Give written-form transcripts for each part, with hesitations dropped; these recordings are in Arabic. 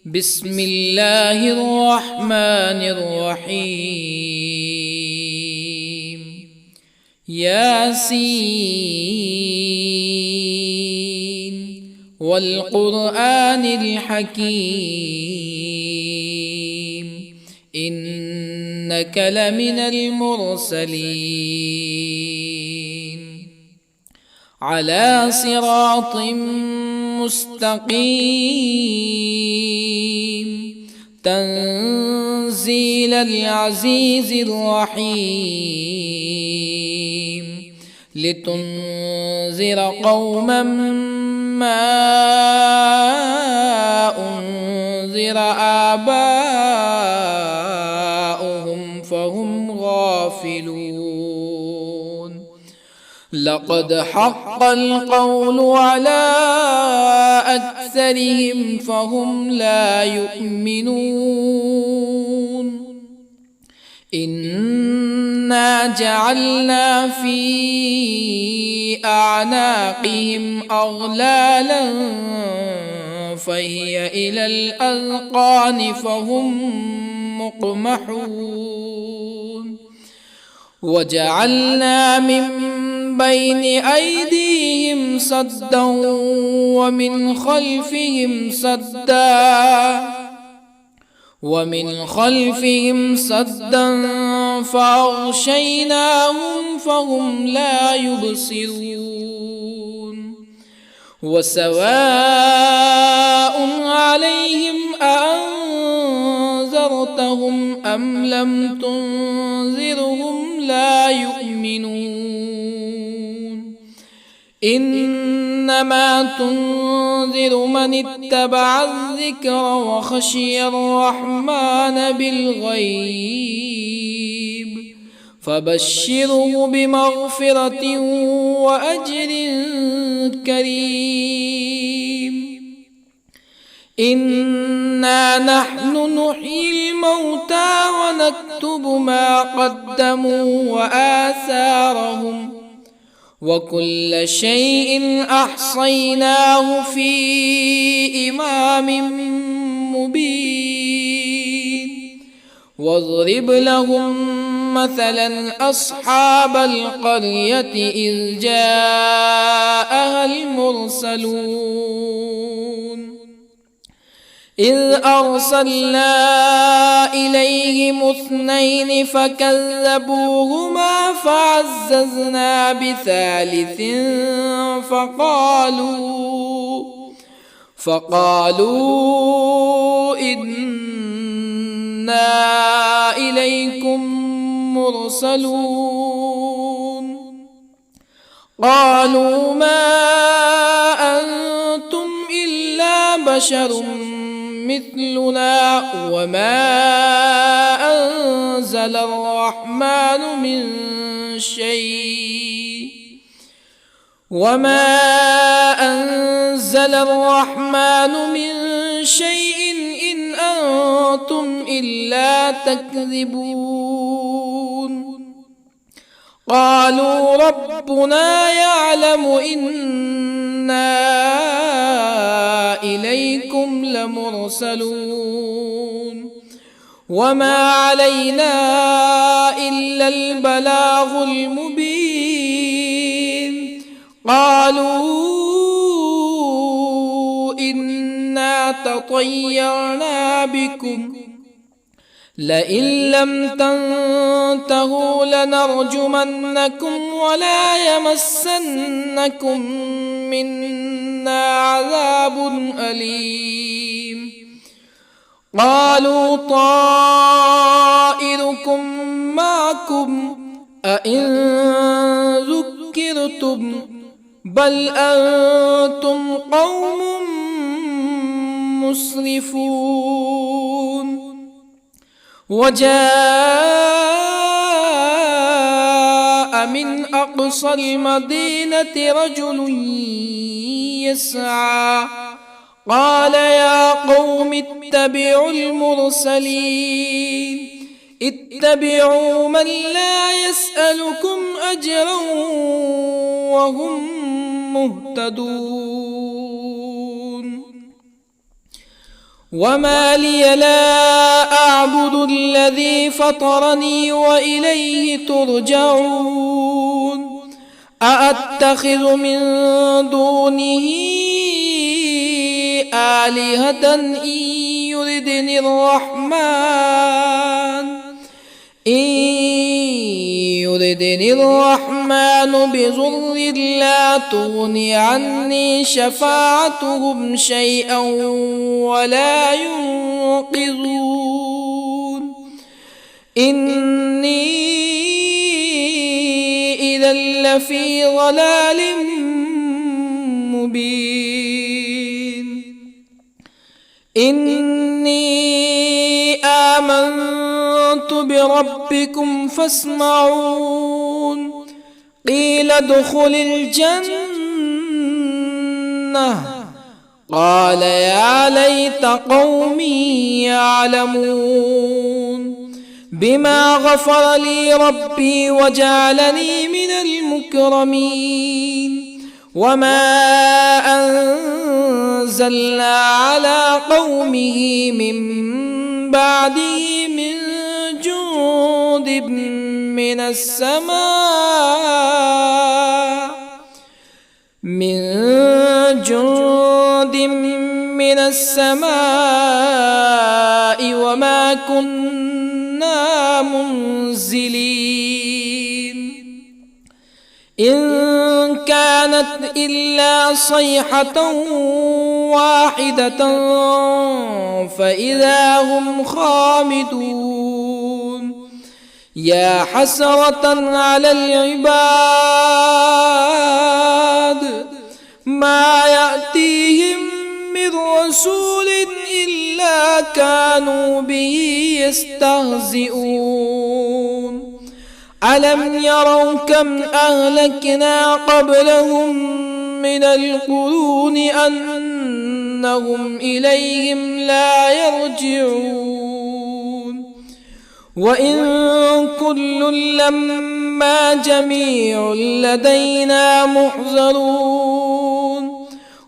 بسم الله الرحمن الرحيم. ياسين والقرآن الحكيم إنك لمن المرسلين على صراط مستقيم تنزيل العزيز الرحيم لتنذر قوما ما أنذر آباؤهم فهم غافلون. لقد حق القول على أكثرهم فهم لا يؤمنون. إنا جعلنا في أعناقهم أغلالا فهي إلى الأذقان فهم مقمحون. وجعلنا من بين أيديهم سدا ومن خلفهم سدا فأغشيناهم فهم لا يبصرون. وسواء عليهم أأنذرتهم أم لم تنذرهم لا يؤمنون. إنما تنذر من اتبع الذكر وخشي الرحمن بالغيب فبشره بمغفرة وأجر كريم. إنا نحن نحيي الموتى ونكتب ما قدموا وآثارهم وكل شيء أحصيناه في إمام مبين. واضرب لهم مثلا أصحاب القرية إذ جاءها المرسلون إذ أرسلنا إليهم اثنين فكذبوهما فعززنا بثالث فقالوا إنا إليكم مرسلون. قالوا ما أنتم إلا بشر مثلنا وما أنزل الرحمن من شيء إن أنتم إلا تكذبون. قالوا ربنا يعلم إنا إليكم لمرسلون وما علينا إلا البلاغ المبين. قالوا إنا تطيرنا بكم لئن لم تنتهوا لنرجمنكم ولا يمسنكم منا عذاب أليم. قالوا طائركم معكم أئن ذكرتم بل أنتم قوم مسرفون. وجاء من أقصى المدينة رجل يسعى قال يا قوم اتبعوا المرسلين اتبعوا من لا يسألكم أجرا وهم مهتدون. وما لي لا أعبد الذي فطرني وإليه ترجعون أأتخذ من دونه آلهة يردني الرحمن بضر لا تغن عني شفاعتهم شيئا ولا ينقذون إني إذا لفي ضلال مبين إني آمنت بربكم فاسمعون قيل ادخل الجنة قال يا ليت قومي يعلمون بما غفر لي ربي وجعلني من المكرمين وما أنزلنا على قومه من بعده من جند من السماء وما كنا منزلين إن كانت إلا صيحة واحدة فإذا هم خامدون يا حسرة على العباد ما يأتيهم من رسول إلا كانوا به يستهزئون ألم يروا كم أهلكنا قبلهم من القرون أنهم إليهم لا يرجعون وإن كل لما جميع لدينا محضرون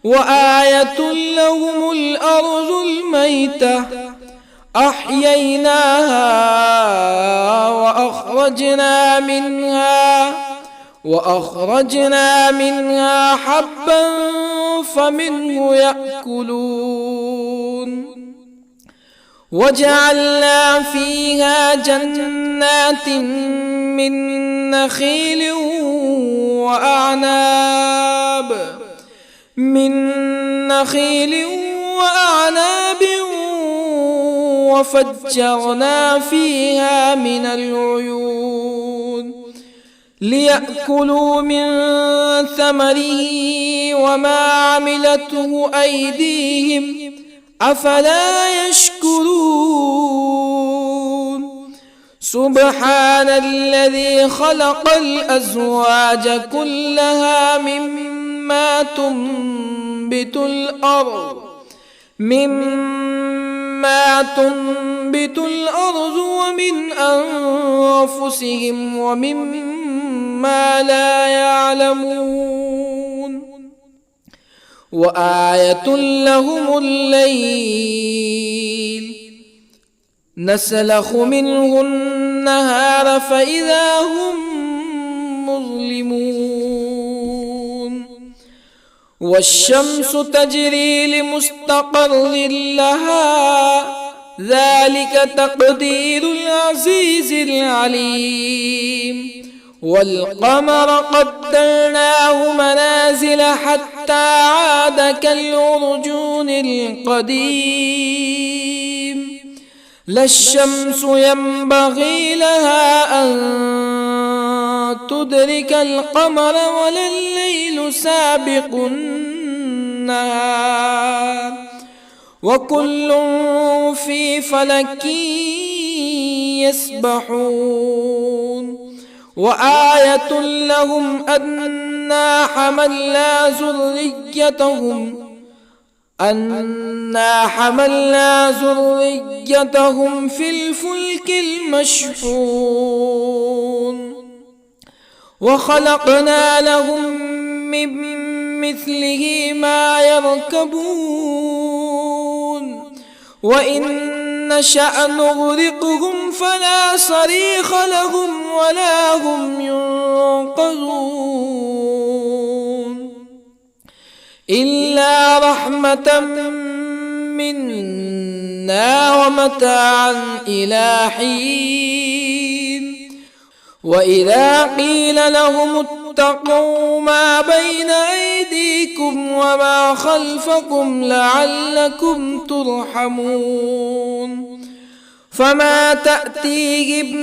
وآية لهم الأرض الميتة أحييناها وأخرجنا منها حبا فمنه يأكلون وجعلنا فيها جنات من نخيل وأعناب وفجرنا فيها من العيون ليأكلوا من ثمره وما عملته أيديهم أفلا يشكرون سبحان الذي خلق الأزواج كلها مما تنبت الأرض ومن أنفسهم ومما لا يعلمون وآية لهم الليل نسلخ منه النهار فإذا هم مظلمون والشمس تجري لمستقر لها ذلك تقدير العزيز العليم والقمر قدرناه منازل حتى عاد كالعرجون القديم لا الشمس ينبغي لها أن تدرك القمر ولا الليل سابق النهار وكل في فلك يسبحون وآية لهم أنا حملنا ذريتهم في الفلك المشحون وخلقنا لهم من مثله ما يركبون وإن نشأ نغرقهم فلا صريخ لهم ولا هم ينقذون إلا رحمة منا ومتاعا إلى حين وإذا قيل لهم اتقوا ما بين أيديكم وما خلفكم لعلكم ترحمون فما تأتيهم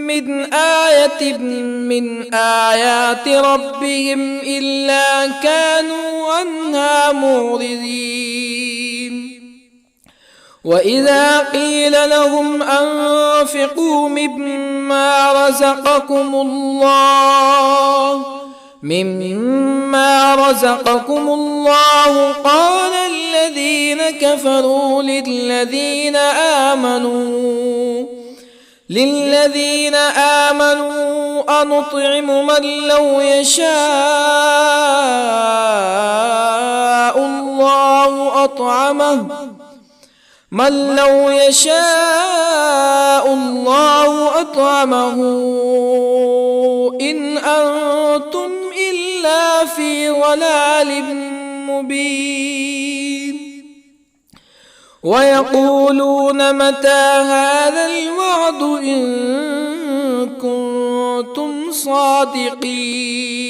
من آية من آيات ربهم إلا كانوا عنها معرضين وإذا قيل لهم أنفقوا مما رزقكم الله قال الذين كفروا للذين آمنوا أنطعم من لو يشاء الله أطعمه إن أنتم إلا في ضلال مبين ويقولون متى هذا الوعد إن كنتم صادقين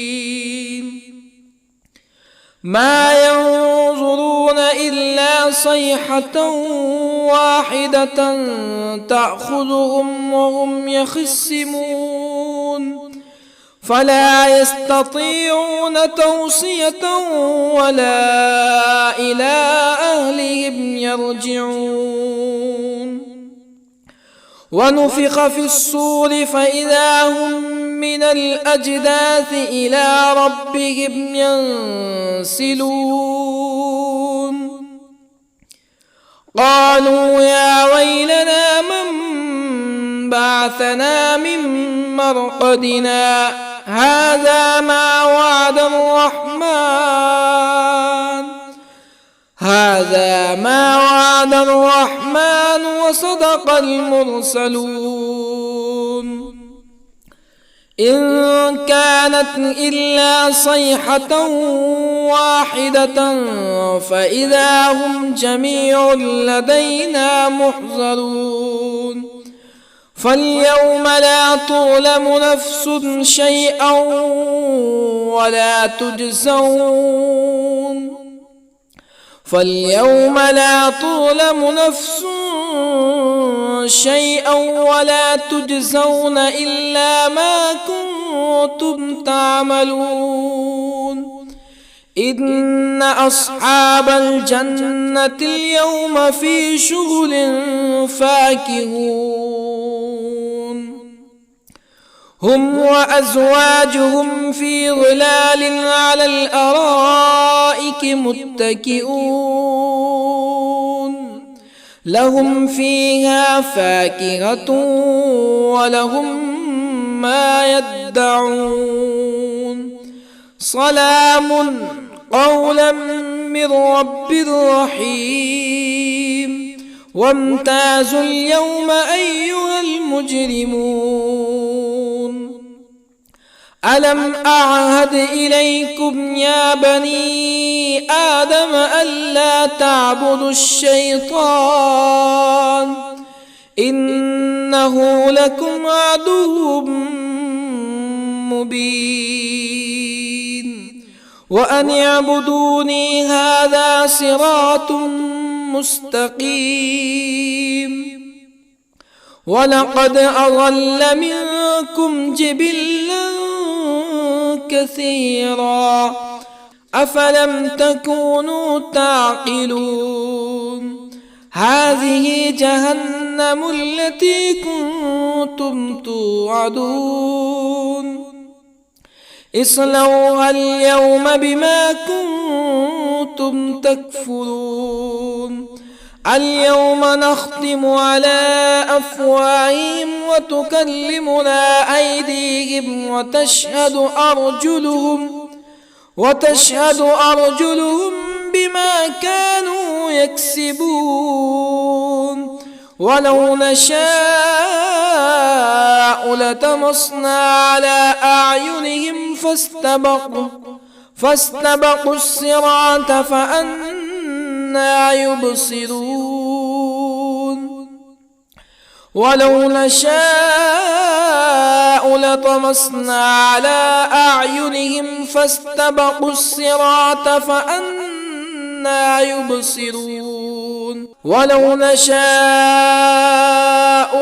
ما ينظرون إلا صيحة واحدة تأخذهم وهم يخصمون فلا يستطيعون توصية ولا إلى أهلهم يرجعون ونفخ في الصور فإذا هم من الأجداث إلى ربهم ينسلون قالوا يا ويلنا من بعثنا من مرقدنا هذا ما وعد الرحمن وصدق المرسلون إن كانت إلا صيحة واحدة فإذا هم جميع لدينا محضرون فاليوم لا تظلم نفس شيئا ولا تجزون إلا ما كنتم تعملون إن أصحاب الجنة اليوم في شغل فاكهون هم وأزواجهم في ظلال على الأرائك متكئون لهم فيها فاكهة ولهم ما يدعون سلام قولا من رب رحيم وامتازوا اليوم أيها المجرمون ألم أعهد إليكم يا بني آدم ألا تعبدوا الشيطان إنه لكم عدو مبين وأن اعبدوني هذا صراط مستقيم ولقد أضل منكم جبلا كثيرا أفلم تكونوا تعقلون هذه جهنم التي كنتم توعدون اصلوها اليوم بما كنتم تكفرون اليوم نختم على أفواههم وتكلمنا أيديهم وتشهد أرجلهم بما كانوا يكسبون ولو نشاء لطمسنا على أعينهم فاستبقوا الصراط فأنى يبصرون ولو نشاء لطمسنا على أعينهم فاستبقوا الصراط فأنى يبصرون ولو نشاء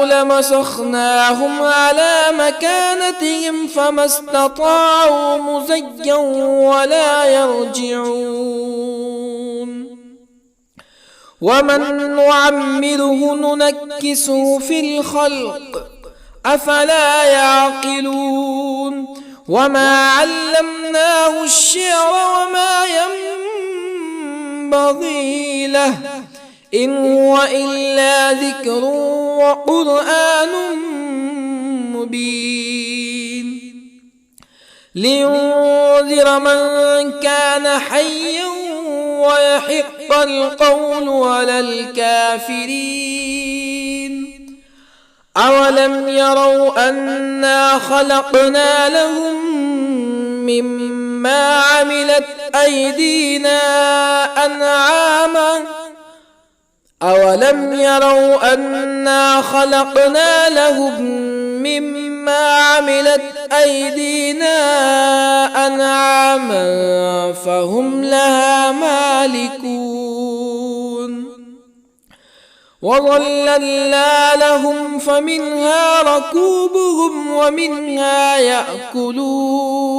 لمسخناهم على مكانتهم فما استطاعوا مزيا ولا يرجعون ومن نعمره ننكسه في الخلق أفلا يعقلون وما علمناه الشعر وما ينبغي له إن هو إلا ذكر وقرآن مبين لينذر من كان حيا ويحق القول على الكافرين أولم يروا أنا خلقنا لهم مما عملت أيدينا أنعاما أولم يروا أنا خلقنا لهم مما عملت أيدينا أنعاما فهم لها مالكون وظللنا لهم فمنها ركوبهم ومنها يأكلون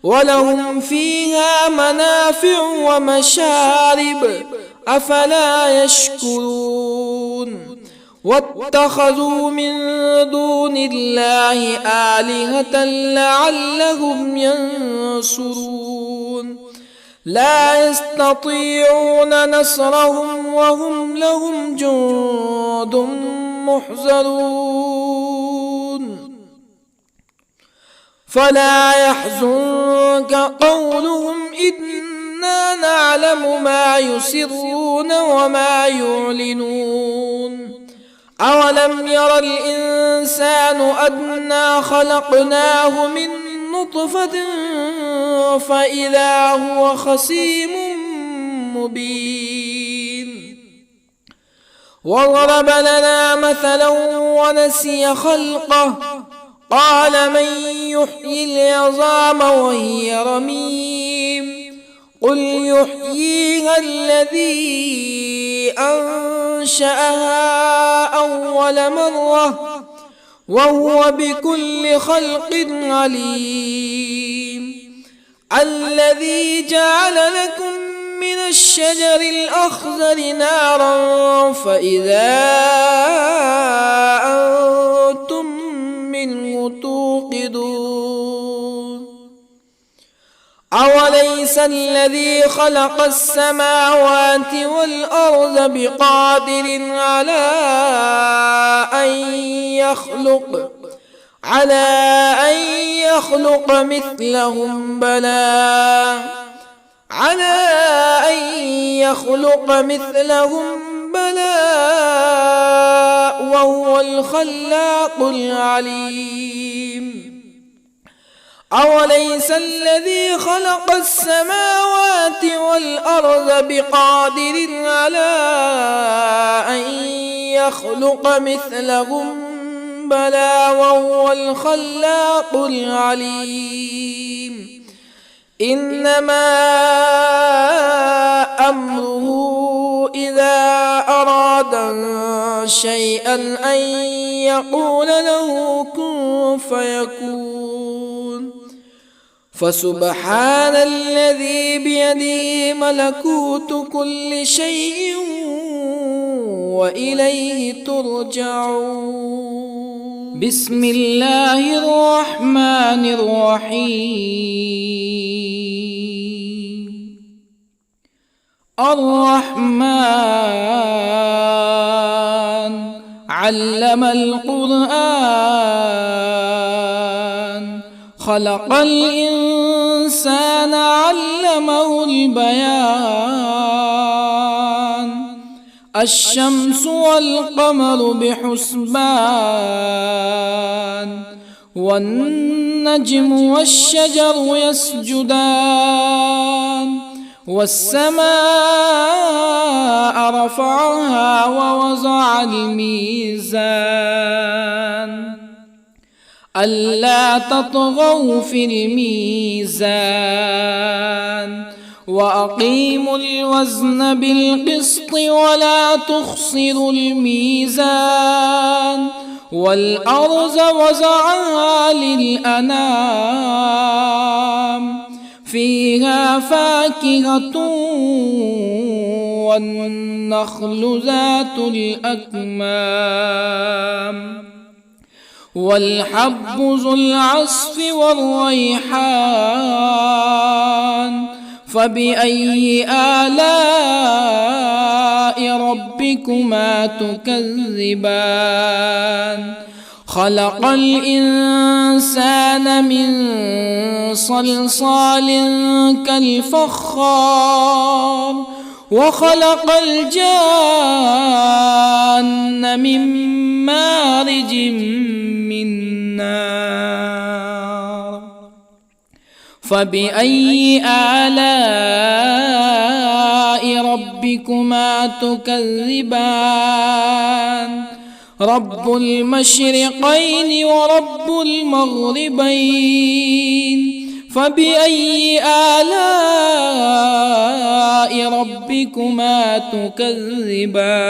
ولهم فيها منافع ومشارب أفلا يشكرون واتخذوا من دون الله آلهة لعلهم ينصرون لا يستطيعون نصرهم وهم لهم جند محضرون فلا يحزنك قولهم إنا نعلم ما يسرون وما يعلنون أولم ير الإنسان أنا خلقناه من نطفة فإذا هو خصيم مبين وضرب لنا مثلا ونسي خلقه قال من يحيي العظام وهي رميم قل يحييها الذي أنشأها أول مرة وهو بكل خلق عليم الذي جعل لكم من الشجر الأخضر نارا فإذا أنتم منه توقدون أوليس الذي خلق السماوات والأرض بقادر على أن يخلق مثلهم بلى وهو الخلاق العليم أوليس الذي خلق السماوات والأرض بقادر على أن يخلق مثلهم بلى وهو الخلاق العليم إنما أمره إذا أراد شيئا أن يقول له كن فيكون فسبحان الذي بيده ملكوت كل شيء وإليه ترجعون بسم الله الرحمن الرحيم الرحمن علم القرآن خلق الإنسان الإنسان علمه البيان الشمس والقمر بحسبان والنجم والشجر يسجدان والسماء رفعها ووضع الميزان ألا تطغوا في الميزان وأقيموا الوزن بالقسط ولا تخسروا الميزان والأرض وضعها للأنام فيها فاكهة والنخل ذات الأكمام والحب ذو العصف والريحان فبأي آلاء ربكما تكذبان خلق الإنسان من صلصال كالفخار وخلق الجان من مارج من نار فبأي آلاء ربكما تكذبان رب المشرقين ورب المغربين فبأي آلاء ربكما تكذبان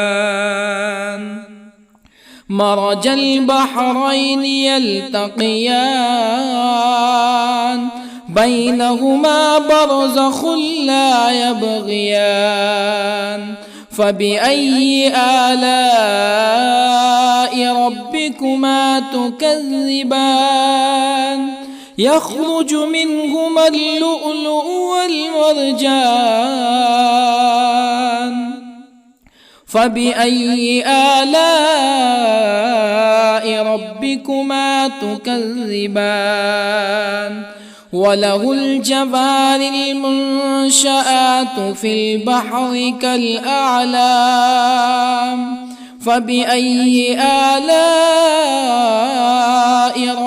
مرج البحرين يلتقيان بينهما برزخ لا يبغيان فبأي آلاء ربكما تكذبان يخرج منهما اللؤلؤ والمرجان فبأي آلاء ربكما تكذبان وله الجوار المنشآت في البحر كالأعلام فبأي آلاء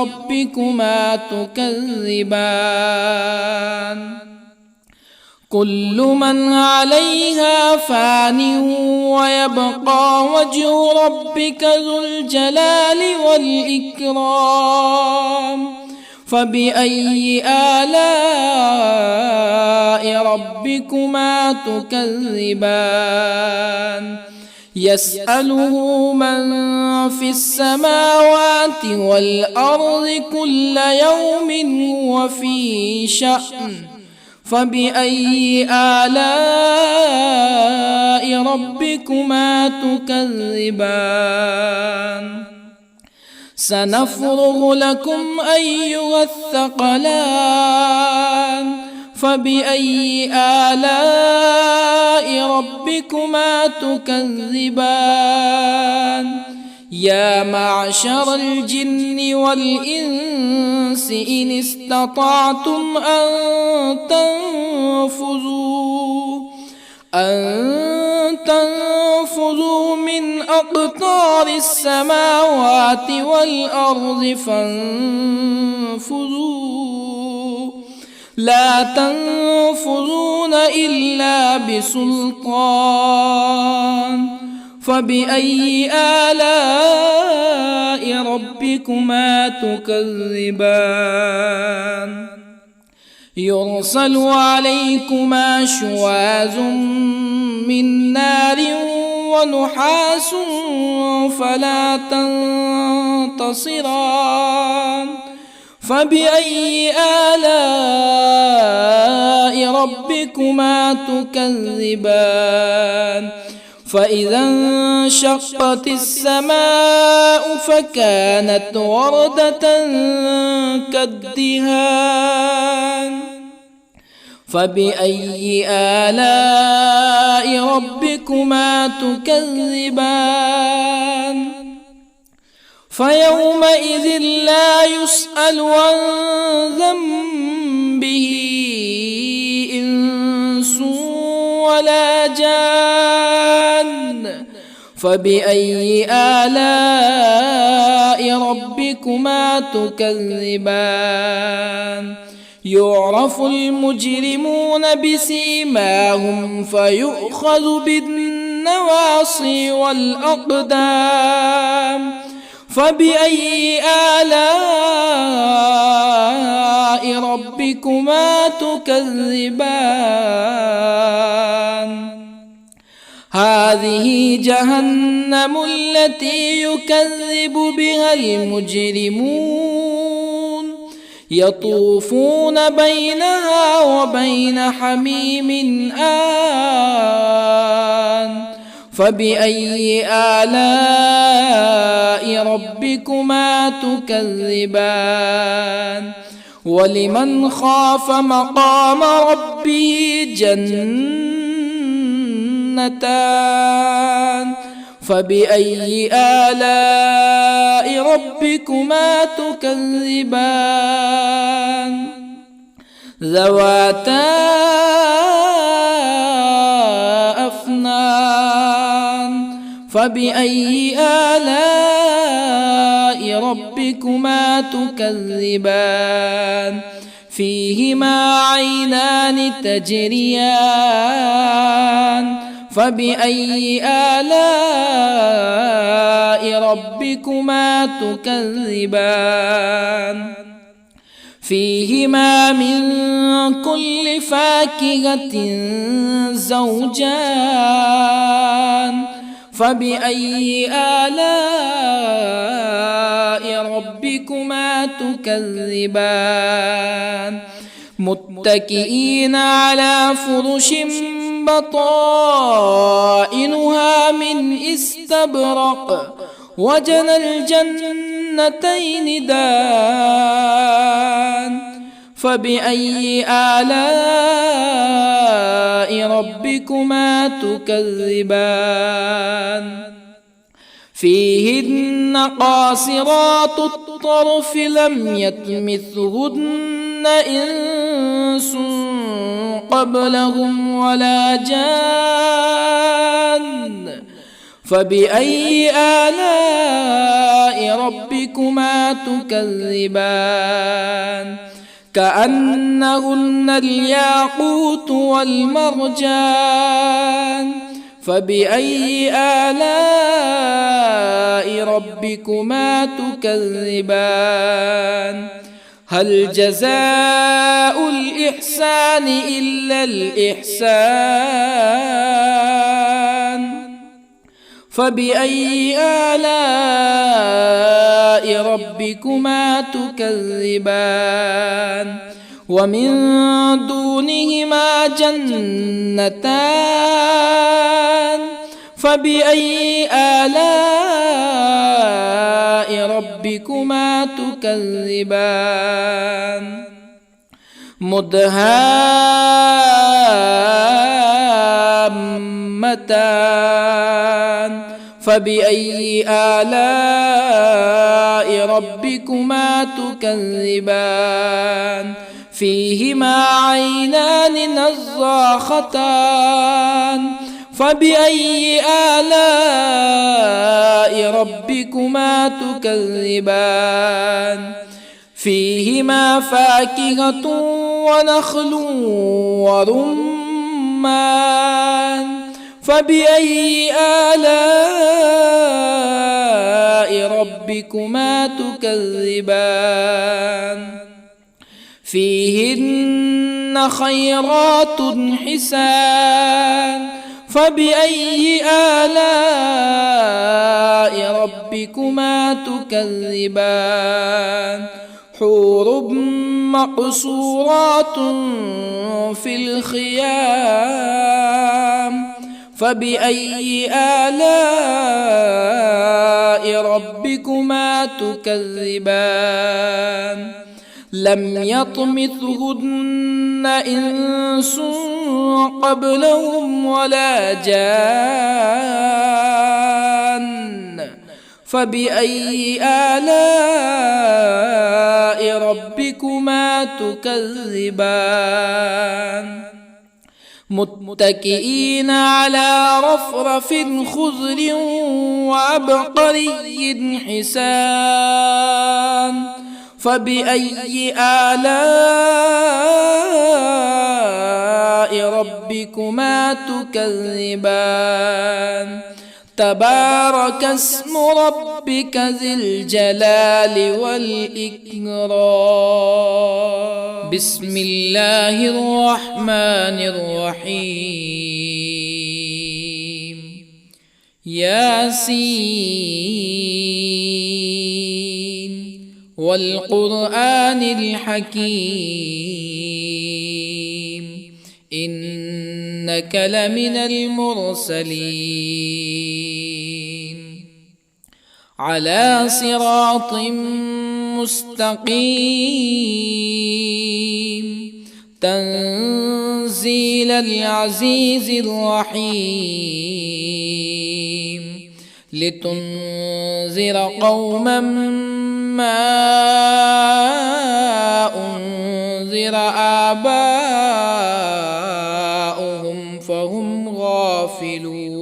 ربكما تكذبان كل من عليها فان ويبقى وجه ربك ذو الجلال والإكرام فبأي آلاء ربكما تكذبان يسأله من في السماوات والأرض كل يوم هو في شأن فبأي آلاء ربكما تكذبان سنفرغ لكم أيها الثقلان فبأي آلاء ربكما تكذبان يا معشر الجن والإنس إن استطعتم أن تنفذوا من أقطار السماوات والأرض فانفذوا لا تنفذون إلا بسلطان فبأي آلاء ربكما تكذبان يرسل عليكما شواظ من نار ونحاس فلا تنتصران فبأي آلاء ربكما تكذبان فإذا انشقت السماء فكانت وردة كالدهان فبأي آلاء ربكما تكذبان فيومئذ لا يسأل عن ذنبه جان فبأي آلاء ربكما تكذبان يعرف المجرمون بسيماهم فيؤخذ بالنواصي والأقدام فبأي آلاء ربكما تكذبان هذه جهنم التي يكذب بها المجرمون يطوفون بينها وبين حميم آن فبأي آلاء ربكما تكذبان ولمن خاف مقام ربه جنتان فبأي آلاء ربكما تكذبان ذواتا أفنان فبأي آلاء ربكما تكذبان فيهما عينان تجريان فبأي آلاء ربكما تكذبان فيهما من كل فاكهة زوجان فبأي آلاء ربكما تكذبان متكئين على فرش بطائنها من استبرق وجنى الجنتين دان فبأي آلاء ربكما تكذبان فيهن قاصرات الطرف لم يطمثهن إنس قبلهم ولا جان فبأي آلاء ربكما تكذبان كأنهن الياقوت والمرجان فبأي آلاء ربكما تكذبان هل جزاء الإحسان إلا الإحسان فبأي آلاء ربكما تكذبان ومن دونهما جنتان فبأي آلاء ربكما تكذبان مدهامتان فبأي آلاء ربكما تكذبان فيهما عينان نضاختان فبأي آلاء ربكما تكذبان فيهما فاكهة ونخل ورمان فبأي آلاء ربكما تكذبان فيهن خيرات حسان فبأي آلاء ربكما تكذبان حور مقصورات في الخيام فبأي آلاء ربكما تكذبان لم يطمثهن إنس قبلهم ولا جان فبأي آلاء ربكما تكذبان متكئين على رفرف خضر وعبقري حسان فبأي آلاء ربكما تكذبان تبارك اسم ربك ذي الجلال والإكرام بسم الله الرحمن الرحيم ياسين والقرآن الحكيم إنك لمن المرسلين على صراط مستقيم تنزيل العزيز الرحيم لتنذر قوما ما أنذر آباؤهم فهم غافلون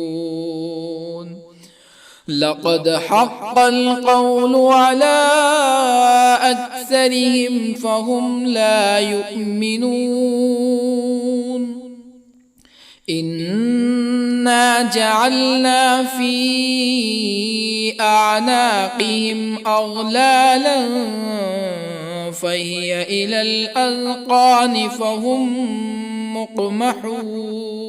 لقد حق القول على أكثرهم فهم لا يؤمنون إنا جعلنا في أعناقهم أغلالا فهي إلى الأذقان فهم مقمحون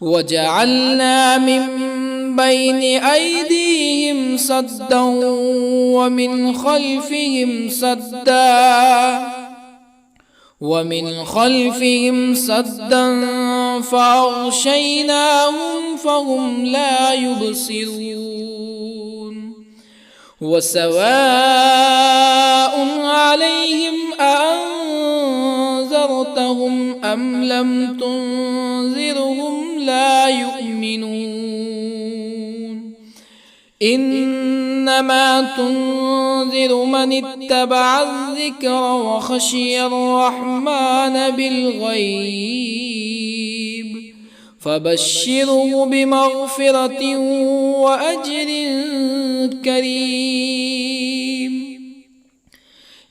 وجعلنا من بين أيديهم سدا ومن خلفهم سدا فأغشيناهم فهم لا يبصرون وسواء عليهم أأنذرتهم أم لم تنذرهم لا يؤمنون إنما تنذر من اتبع الذكر وخشي الرحمن بالغيب فبشره بمغفرة وأجر كريم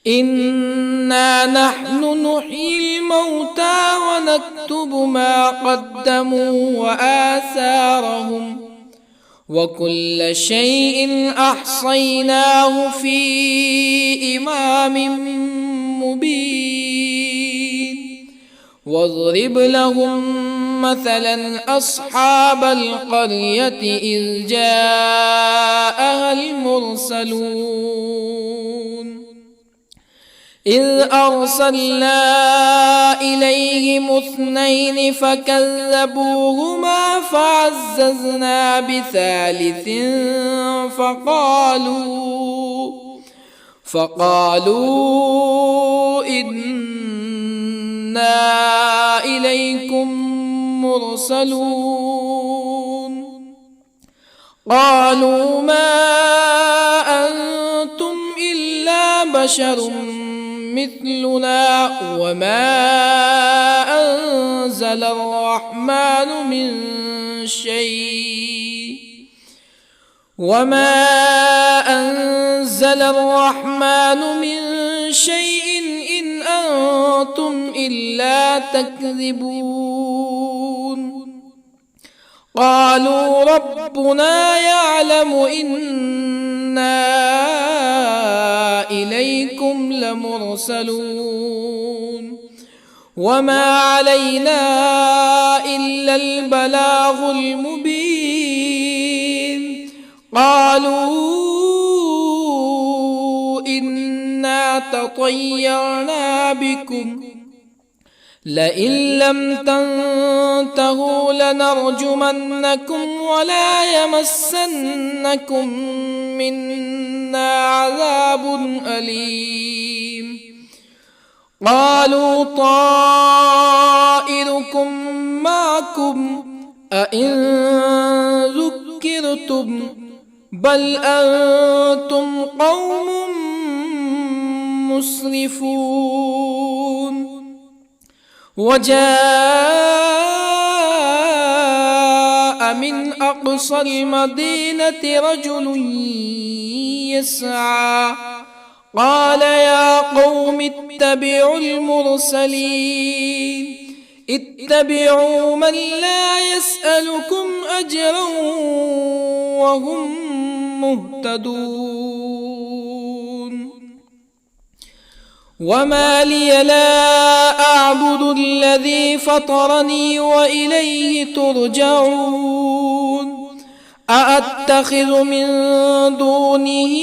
إنا نحن نحيي الموتى ونكتب ما قدموا وآثارهم وكل شيء أحصيناه في إمام مبين واضرب لهم مثلا أصحاب القرية إذ جاءها المرسلون إذ أرسلنا إليهم اثنين فكذبوهما فعززنا بثالث فقالوا إنا إليكم مرسلون قالوا ما أنتم إلا بشر مثلنا وما أنزل الرحمن من شيء إن أنتم إلا تكذبون قالوا ربنا يعلم إنا إليكم لمرسلون وما علينا إلا البلاغ المبين قالوا إنا تطيرنا بكم لئن لم تنتهوا لنرجمنكم ولا يمسنكم منا عذاب أليم قالوا طائركم معكم أئن ذكرتم بل أنتم قوم مسرفون وجاء من أقصى المدينة رجل يسعى قال يا قوم اتبعوا المرسلين اتبعوا من لا يسألكم أجرا وهم مهتدون وما لي لا أعبد الذي فطرني وإليه ترجعون أأتخذ من دونه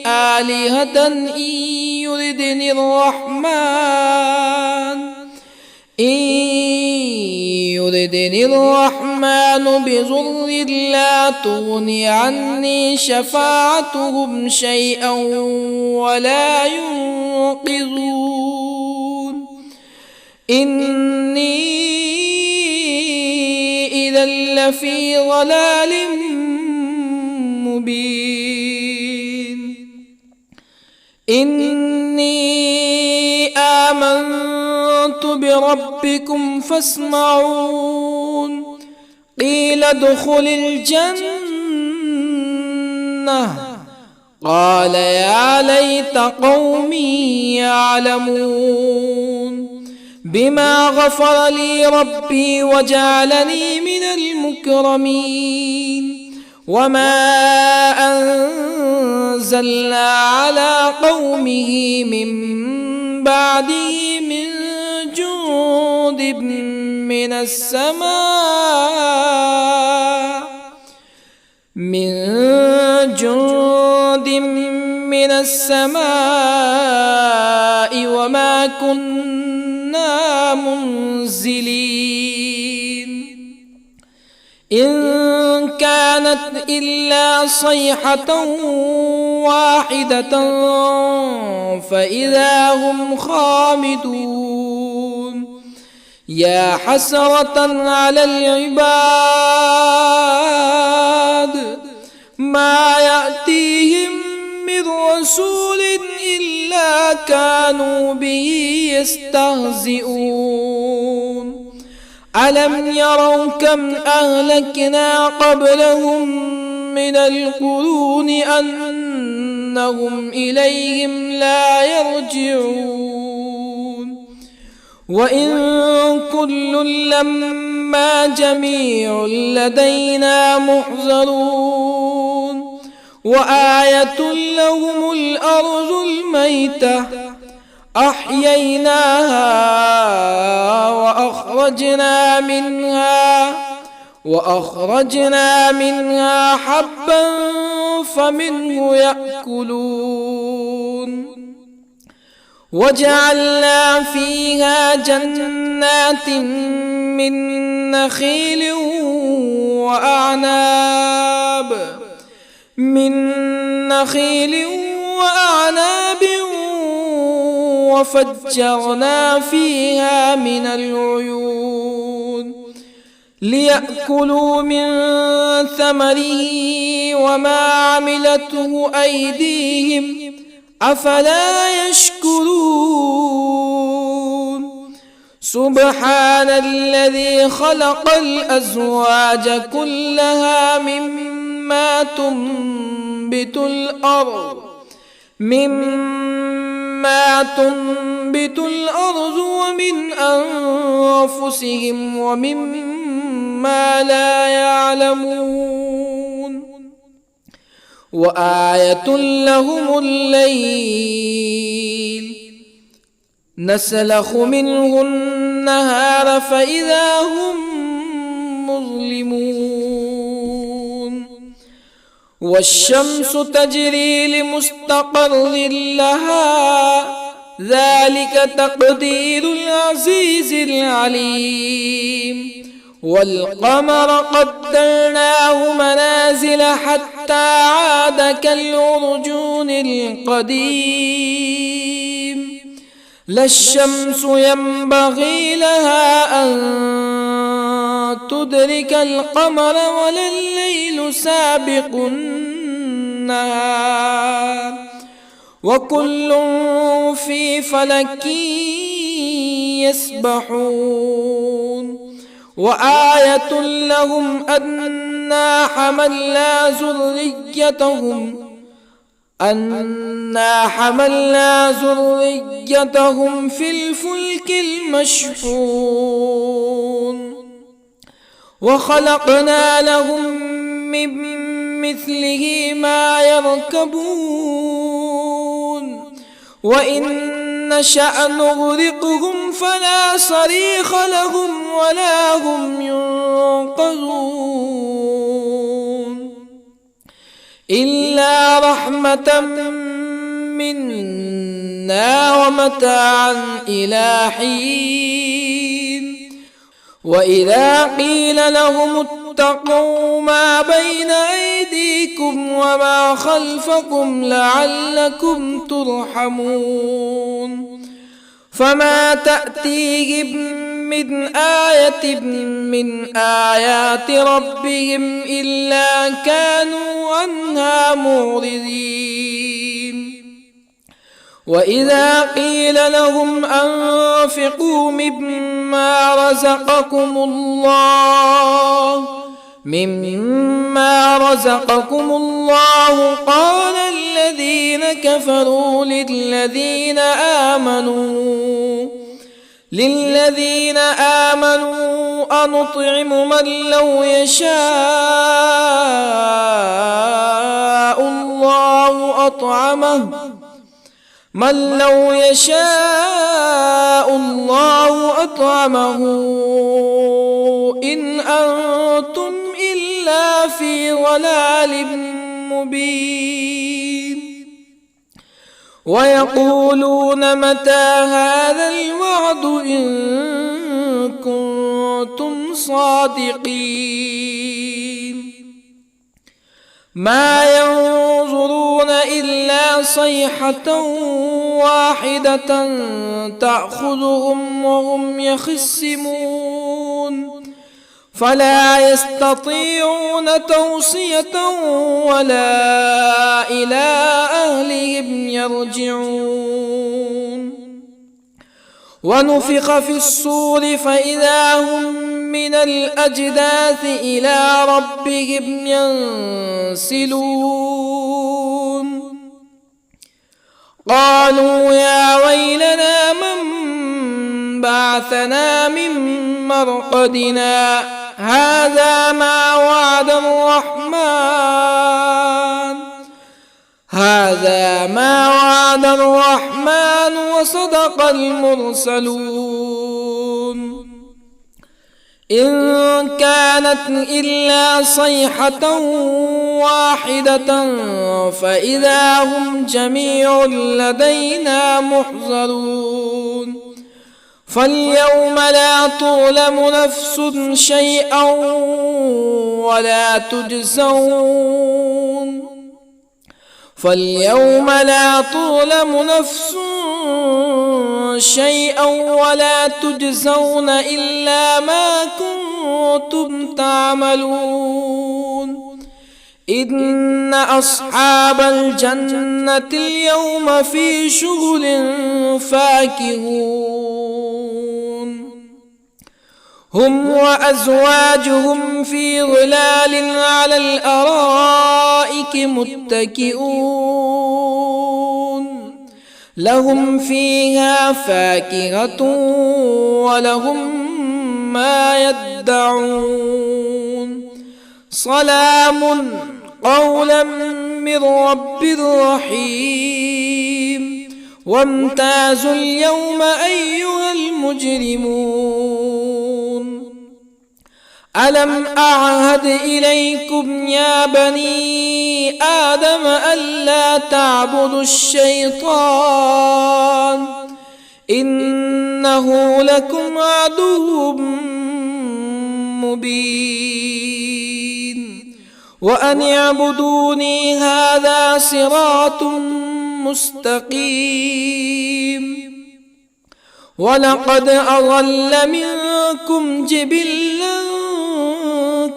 آلهة إن يردني الرحمن بضر لا تغني عني شفاعتهم شيئا ولا ينقذون إني إذا لفي ضلال مبين إني آمنت بربكم فاسمعون قيل ادخل الجنة قال يا ليت قومي يعلمون بما غفر لي ربي وجعلني من المكرمين وما أنزلنا على قومه من بعده من جند من السماء وما كنا منزلين إن كانت إلا صيحة واحدة فإذا هم خامدون يا حسرة على العباد ما يأتيهم من رسول إلا كانوا به يستهزئون ألم يروا كم أهلكنا قبلهم من القرون أنهم إليهم لا يرجعون وإن كل لما جميع لدينا محضرون وآية لهم الأرض الميتة أحييناها وأخرجنا منها حبا فمنه يأكلون وجعلنا فيها جنات من نخيل وأعناب وفجرنا فيها من العيون ليأكلوا من ثمره وما عملته أيديهم أفلا يشكرون سبحان الذي خلق الأزواج كلها مما تنبت الأرض ومن أنفسهم ومما لا يعلمون وآية لهم الليل نسلخ منه النهار فإذا هم مظلمون والشمس تجري لمستقر لها ذلك تقدير العزيز العليم والقمر قدرناه منازل حتى عاد كالعرجون القديم لا الشمس ينبغي لها أن تدرك القمر ولا الليل سابق النهار وكل في فلك يسبحون وآية لهم أنا حملنا ذريتهم في الفلك المشحون وخلقنا لهم من مثله ما يركبون وإن نشأ نغرقهم فلا صريخ لهم ولا هم ينقذون إلا رحمة منا ومتاعا إلى حين وإذا قيل لهم اتقوا ما بين أيديكم وما خلفكم لعلكم ترحمون فما تأتيهم من آية من آيات ربهم إلا كانوا عنها معرضين وإذا قيل لهم أنفقوا مما رزقكم الله قال الذين كفروا للذين آمنوا أنطعم من لو يشاء الله أطعمه إن أنتم إلا في ضلال مبين ويقولون متى هذا الوعد إن كنتم صادقين ما ينظرون إلا صيحة واحدة تأخذهم وهم يخصمون فلا يستطيعون توصية ولا إلى أهلهم يرجعون ونفخ في الصور فإذا هم من الأجداث إلى ربهم ينسلون قالوا يا ويلنا من بعثنا من مرقدنا هذا ما وعد الرحمن وصدق المرسلون إن كانت إلا صيحة واحدة فإذا هم جميع لدينا محضرون فاليوم لا تظلم نفس شيئا ولا تجزون إلا ما كنتم تعملون إن أصحاب الجنة اليوم في شغل فاكهون هم وأزواجهم في ظلال على الأرائك متكئون لهم فيها فاكهة ولهم ما يدعون سلام قولا من رب رحيم وامتازوا اليوم أيها المجرمون ألم أعهد إليكم يا بني آدم ألا تعبدوا الشيطان إنه لكم عدو مبين وأن اعبدوني هذا صراط مستقيم ولقد أضل منكم جبلا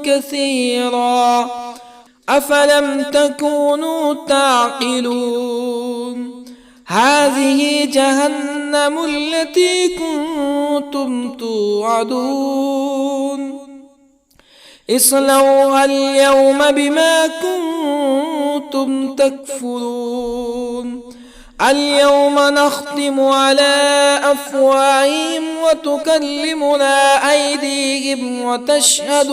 كثيرا أفلم تكونوا تعقلون هذه جهنم التي كنتم توعدون اصلوها اليوم بما كنتم تكفرون اليوم نختم على أفواههم وتكلمنا أيديهم وتشهد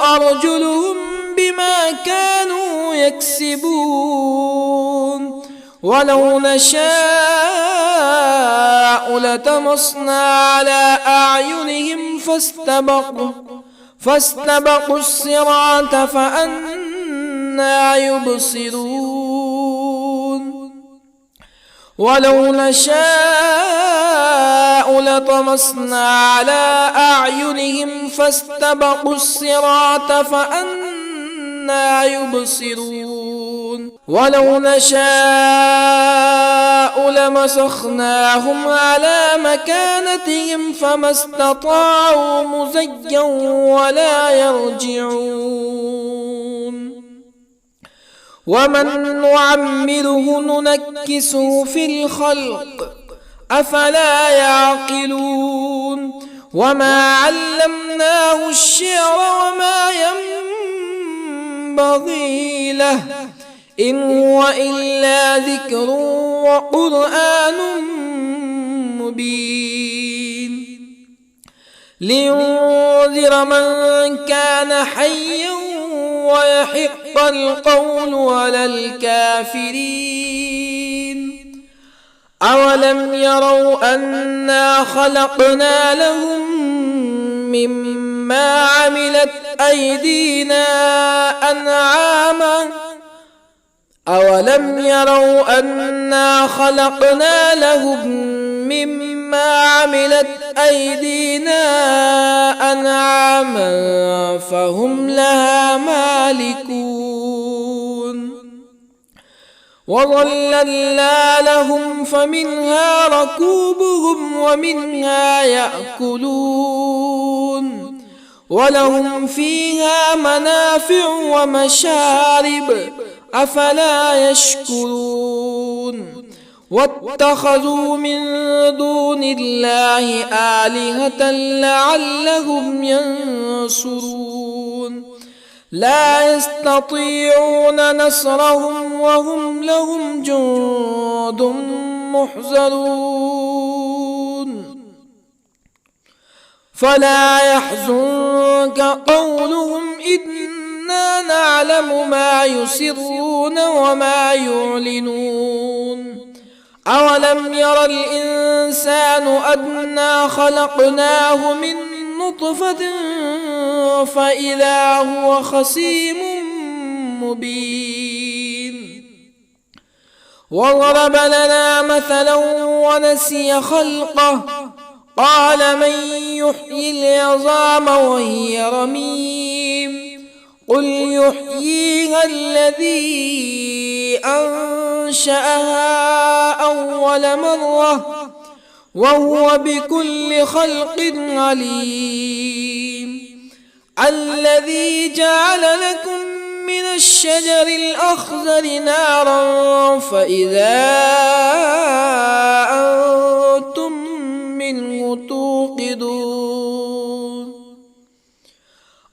أرجلهم بما كانوا يكسبون ولو نشاء لطمسنا على أعينهم فاستبقوا الصراط فأنى يبصرون ولو نشاء لطمسنا على أعينهم فاستبقوا الصراط فأنى يبصرون ولو نشاء لمسخناهم على مكانتهم فما استطاعوا مزيا ولا يرجعون ومن نعمره ننكسه في الخلق أفلا يعقلون وما علمناه الشعر وما ينبغي له إن هو إلا ذكر وقرآن مبين لينذر من كان حيا ويحق القول على الكافرين أولم يروا أنا خلقنا لهم مما عملت أيدينا أنعاما أولم يروا أنا خلقنا لهم مما عملت أيدينا أنعاما فهم لها مالكون وظللنا لهم فمنها ركوبهم ومنها يأكلون ولهم فيها منافع ومشارب أفلا يشكرون واتخذوا من دون الله آلهة لعلهم ينصرون لا يستطيعون نصرهم وهم لهم جند محضرون فلا يحزنك قولهم إنا نعلم ما يسرون وما يعلنون أولم ير الإنسان أنا خلقناه من نطفة فإذا هو خصيم مبين وضرب لنا مثلا ونسي خلقه قال من يحيي العظام وهي رميم قل يحييها الذي أنشأها أول مرة وهو بكل خلق عليم الذي جعل لكم من الشجر الأخضر نارا فإذا أنتم منه توقدون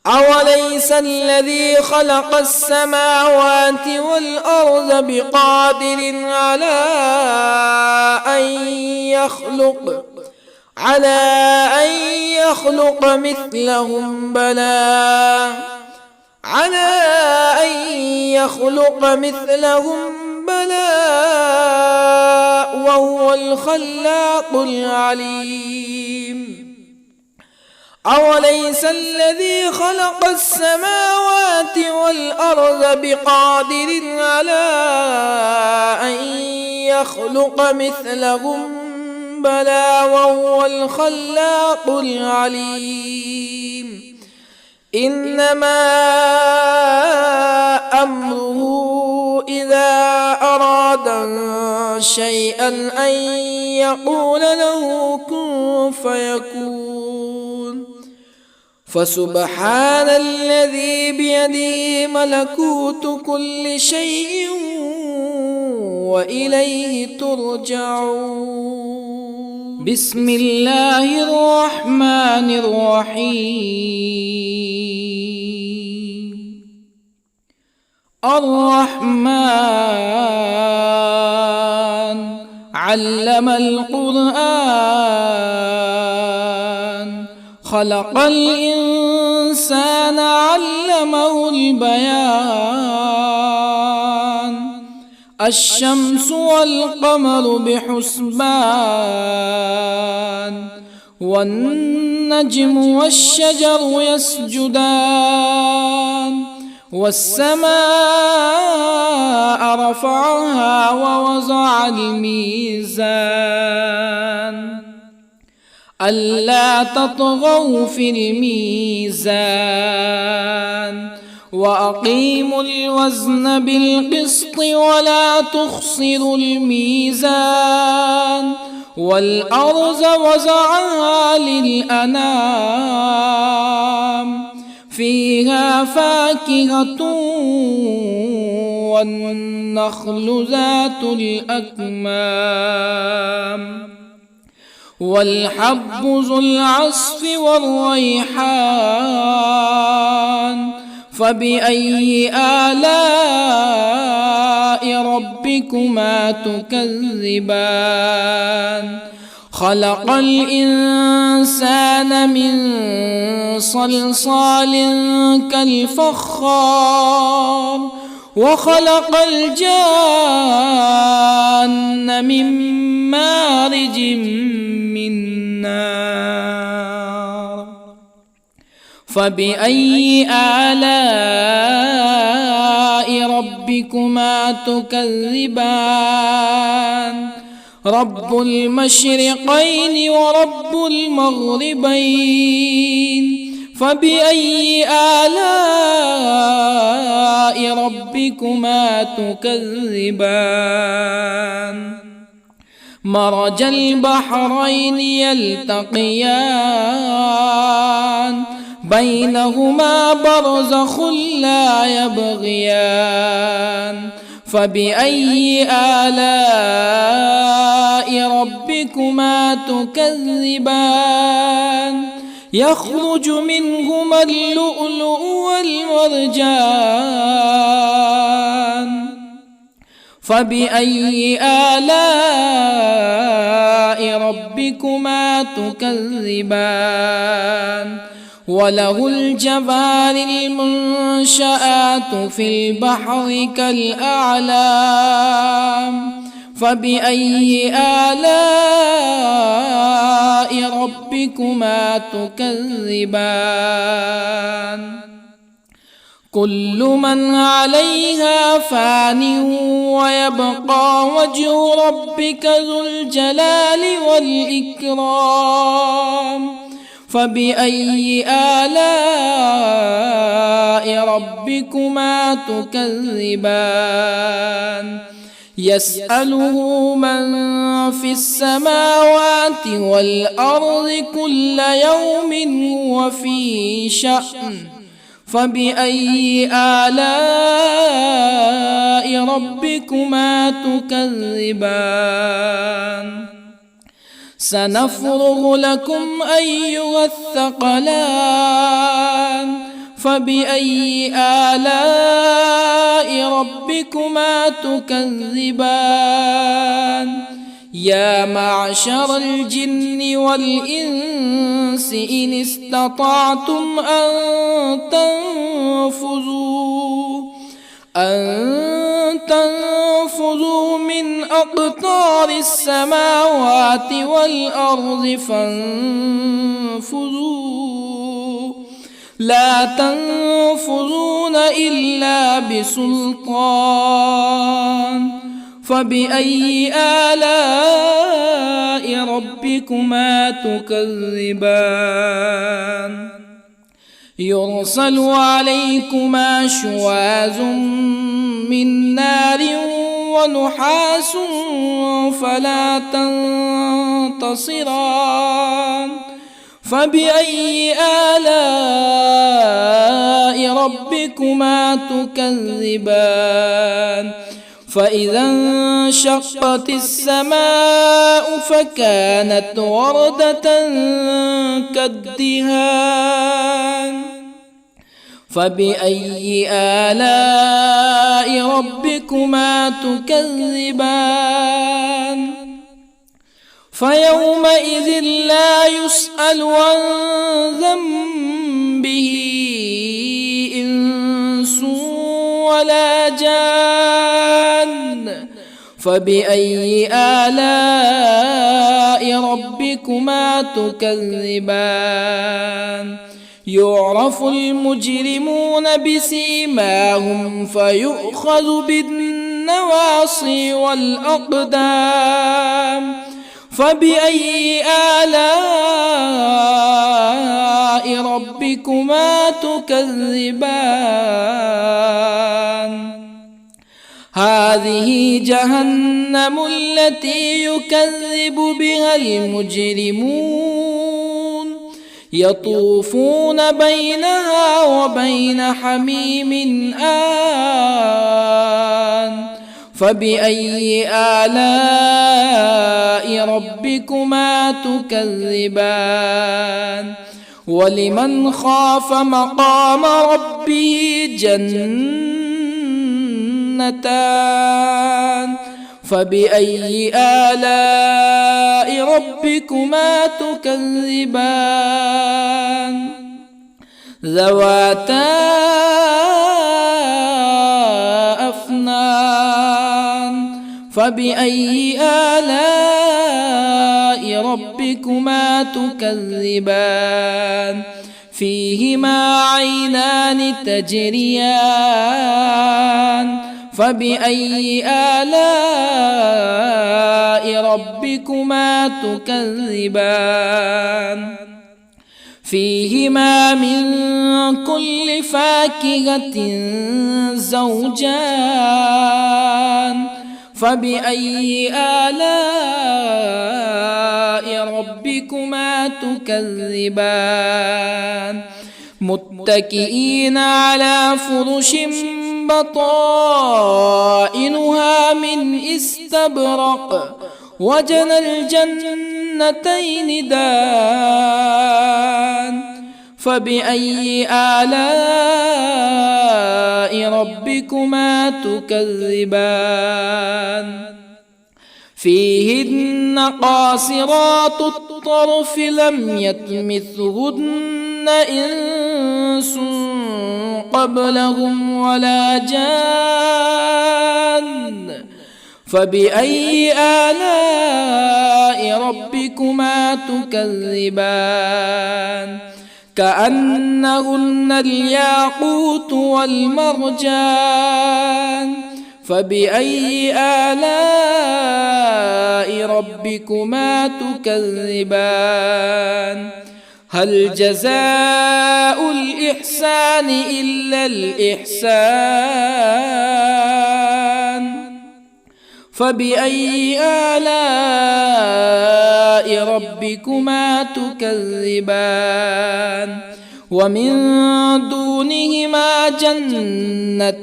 أوليس الذي خلق السماوات والأرض بقادر على أن يخلق مثلهم بلى وهو الخلاق العليم أوليس الذي خلق السماوات والأرض بقادر على أن يخلق مثلهم بلى وهو الخلاق العليم إنما أمره إذا أراد شيئا أن يقول له كن فيكون فسبحان الذي بيده ملكوت كل شيء وإليه ترجعون. بسم الله الرحمن الرحيم. الرحمن علم القرآن، خلق الإنسان علمه البيان. الشمس والقمر بحسبان، والنجم والشجر يسجدان. والسماء رفعها ووضع الميزان، ألا تطغوا في الميزان. وأقيموا الوزن بالقسط ولا تخسروا الميزان. والأرض وضعها للأنام، فيها فاكهة والنخل ذات الأكمام، والحب ذو العصف والريحان. فبأي آلاء ربكما تكذبان؟ خلق الإنسان من صلصال كالفخار، وخلق الجان من مارج من نار. فبأي آلاء ربكما تكذبان؟ رب المشرقين ورب المغربين. فبأي آلاء ربكما تكذبان؟ مرج البحرين يلتقيان، بينهما برزخ لا يبغيان. فبأي آلاء ربكما تكذبان؟ يخرج منهما اللؤلؤ والمرجان. فبأي آلاء ربكما تكذبان؟ وله الجوار المنشآت في البحر كالأعلام. فبأي آلاء ربكما تكذبان؟ كل من عليها فان، ويبقى وجه ربك ذو الجلال والإكرام. فبأي آلاء ربكما تكذبان؟ يسأله من في السماوات والأرض كل يوم هو في شأن. فبأي آلاء ربكما تكذبان؟ سنفرغ لكم أيها الثقلان. فبأي آلاء ربكما تكذبان؟ يا معشر الجن والإنس إن استطعتم أن تنفذوا من أقطار السماوات والأرض فانفذوا، لا تنفذون إلا بسلطان. فبأي آلاء ربكما تكذبان؟ يرسل عليكما شواظ من نار ونحاس فلا تنتصران. فبأي آلاء ربكما تكذبان؟ فإذا انشقت السماء فكانت وردة كالدهان فبأي آلاء ربكما تكذبان فيومئذ لا يسأل عن ذنبه إنس ولا جان فبأي آلاء ربكما تكذبان يعرف المجرمون بسيماهم فيؤخذ بالنواصي والأقدام فبأي آلاء ربكما تكذبان هذه جهنم التي يكذب بها المجرمون يطوفون بينها وبين حميم آن فبأي آلاء ربكما تكذبان ولمن خاف مقام ربه جنتان فبأي آلاء ربكما تكذبان ذواتا أفنان فبأي آلاء ربكما تكذبان فيهما عينان تجريان فبأي آلاء ربكما تكذبان فيهما من كل فاكهة زوجان فبأي آلاء ربكما تكذبان متكئين على فرش بطائنها من استبرق وجنى الجنتين دان فبأي آلاء ربكما تكذبان فيهن قاصرات الطرف لم يطمثهن إنس قبلهم ولا جان فبأي آلاء ربكما تكذبان كأنهن الياقوت والمرجان فبأي آلاء ربكما تكذبان هل جزاء الإحسان إلا الإحسان فبأي آلاء ربكما تكذبان ومن دونهما جنتان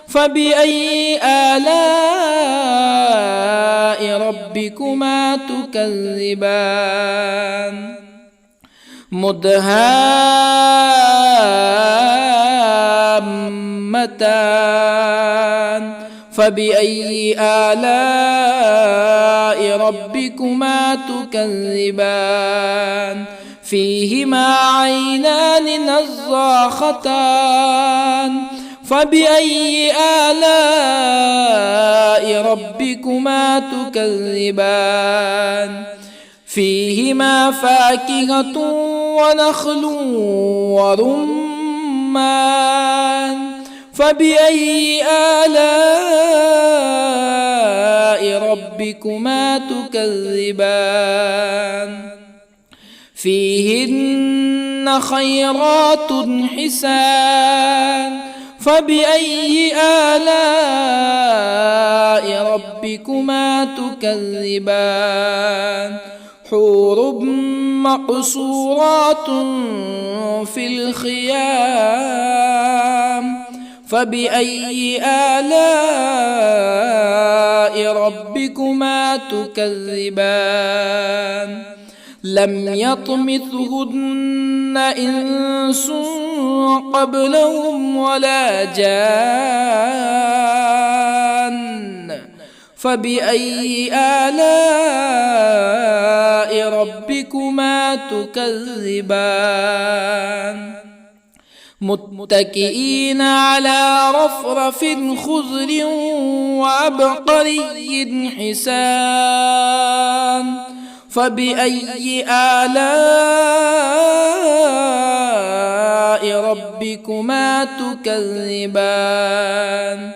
فبأي آلاء ربكما تكذبان مدهامتان فبأي آلاء ربكما تكذبان فيهما عينان نضاختان فبأي آلاء ربكما تكذبان فيهما فاكهة ونخل ورمان فبأي آلاء ربكما تكذبان فيهن خيرات حسان فبأي آلاء ربكما تكذبان حور مقصورات في الخيام فبأي آلاء ربكما تكذبان لم يطمثهن إنس قبلهم ولا جان فبأي آلاء ربكما تكذبان متكئين على رفرف خضر وعبقري حسان فبأي آلاء ربكما تكذبان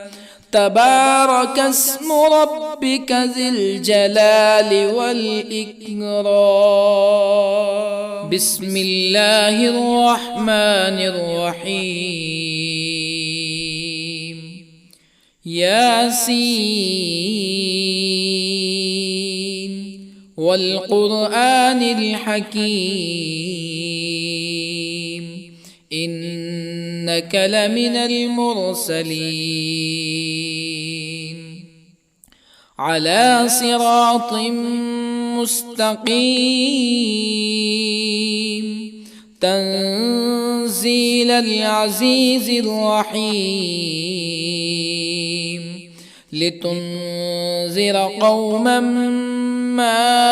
تبارك اسم ربك ذي الجلال والإكرام بسم الله الرحمن الرحيم ياسين والقرآن الحكيم إنك لمن المرسلين على صراط مستقيم تنزيل العزيز الرحيم لتنذر قوما ما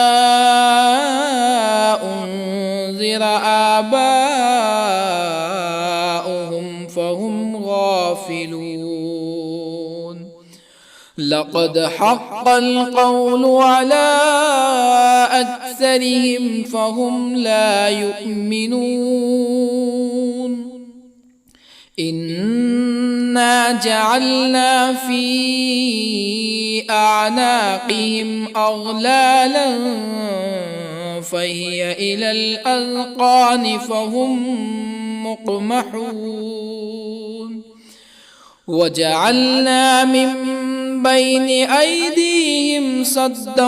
أنذر آباؤهم فهم غافلون لقد حق القول على أكثرهم فهم لا يؤمنون إنا جعلنا في أعناقهم أغلالا فهي إلى الأذقان فهم مقمحون وجعلنا من بين أيديهم سدا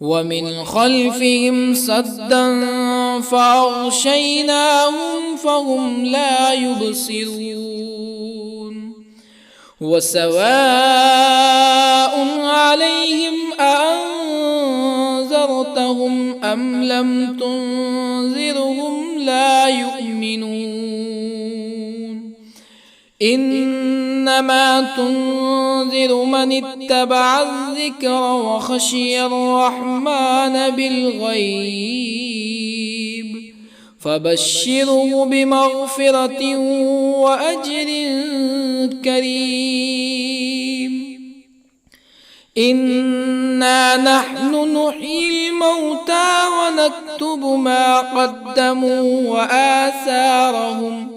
ومن خلفهم سدا فأغشيناهم فهم لا يبصرون وسواء عليهم أأنذرتهم أم لم تنذرهم لا يؤمنون إنما تنذر من اتبع الذكر وخشي الرحمن بالغيب فبشره بمغفرة وأجر كريم إنا نحن نحيي الموتى ونكتب ما قدموا وآثارهم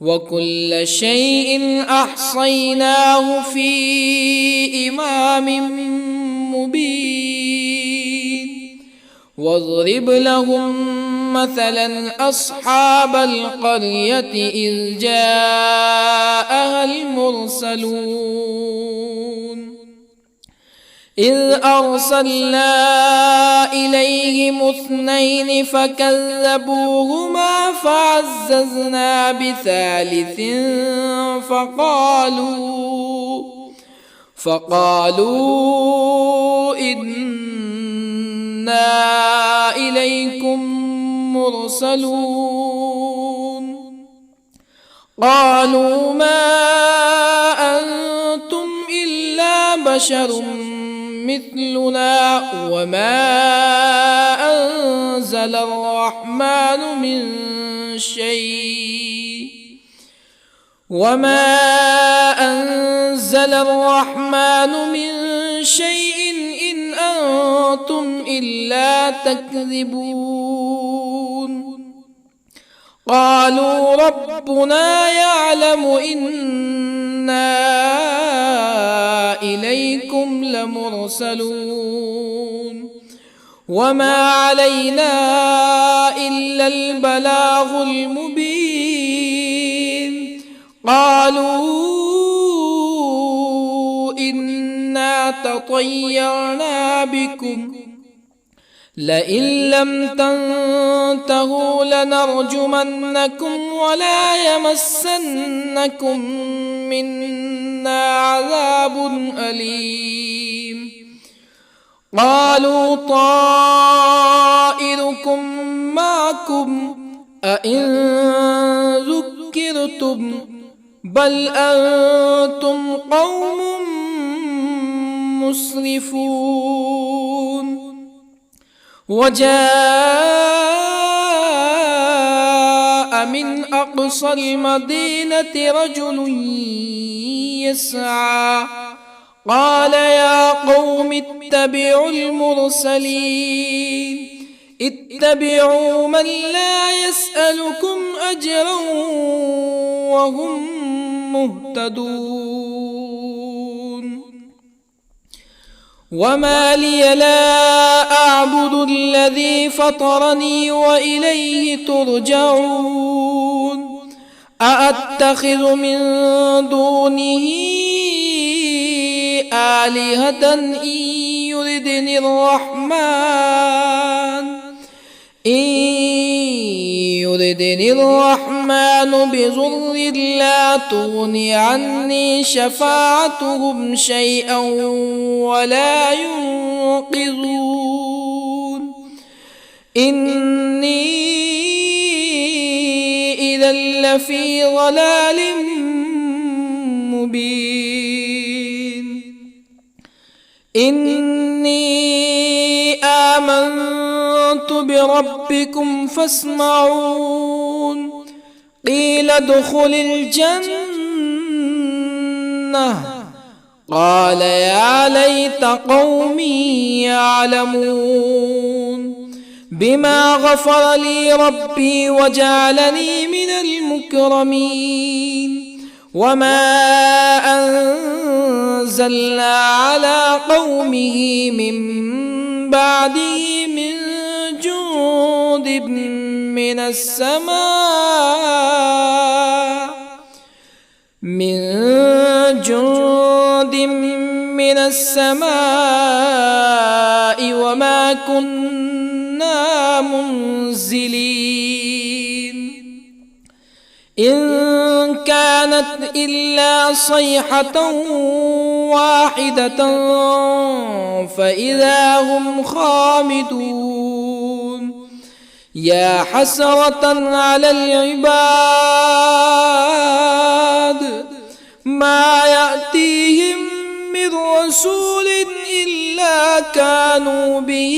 وكل شيء أحصيناه في إمام مبين واضرب لهم مثلا أصحاب القرية إذ جاءها المرسلون إذ أرسلنا إليهم اثنين فكذبوهما فعززنا بثالث فقالوا إنا إليكم مرسلون قالوا ما أنتم إلا بشر مثلنا وما أنزل الرحمن من شيء إن أنتم إلا تكذبون قالوا ربنا يعلم إنا إليكم لمرسلون وما علينا إلا البلاغ المبين قالوا إنا تطيرنا بكم لئن لم تنتهوا لنرجمنكم ولا يمسنكم منا عذاب أليم قالوا طائركم معكم أئن ذكرتم بل أنتم قوم مسرفون وجاء من أقصى المدينة رجل يسعى قال يا قوم اتبعوا المرسلين اتبعوا من لا يسألكم أجرا وهم مهتدون وما لي لا أعبد الذي فطرني وإليه ترجعون أأتخذ من دونه آلهة إن يردني الرحمن بضر لا تغني عني شفاعتهم شيئا ولا ينقذون إني إذا لفي ضلال مبين إني آمنت بربكم فاسمعون قيل ادخل الجنة قال يا ليت قومي يعلمون بما غفر لي ربي وجعلني من المكرمين وما أنزلنا على قومه من بعده من جند من السماء وما كنا منزلين إن كانت إلا صيحة واحدة فإذا هم خامدون يا حسرة على العباد ما يأتيهم من رسول إلا كانوا به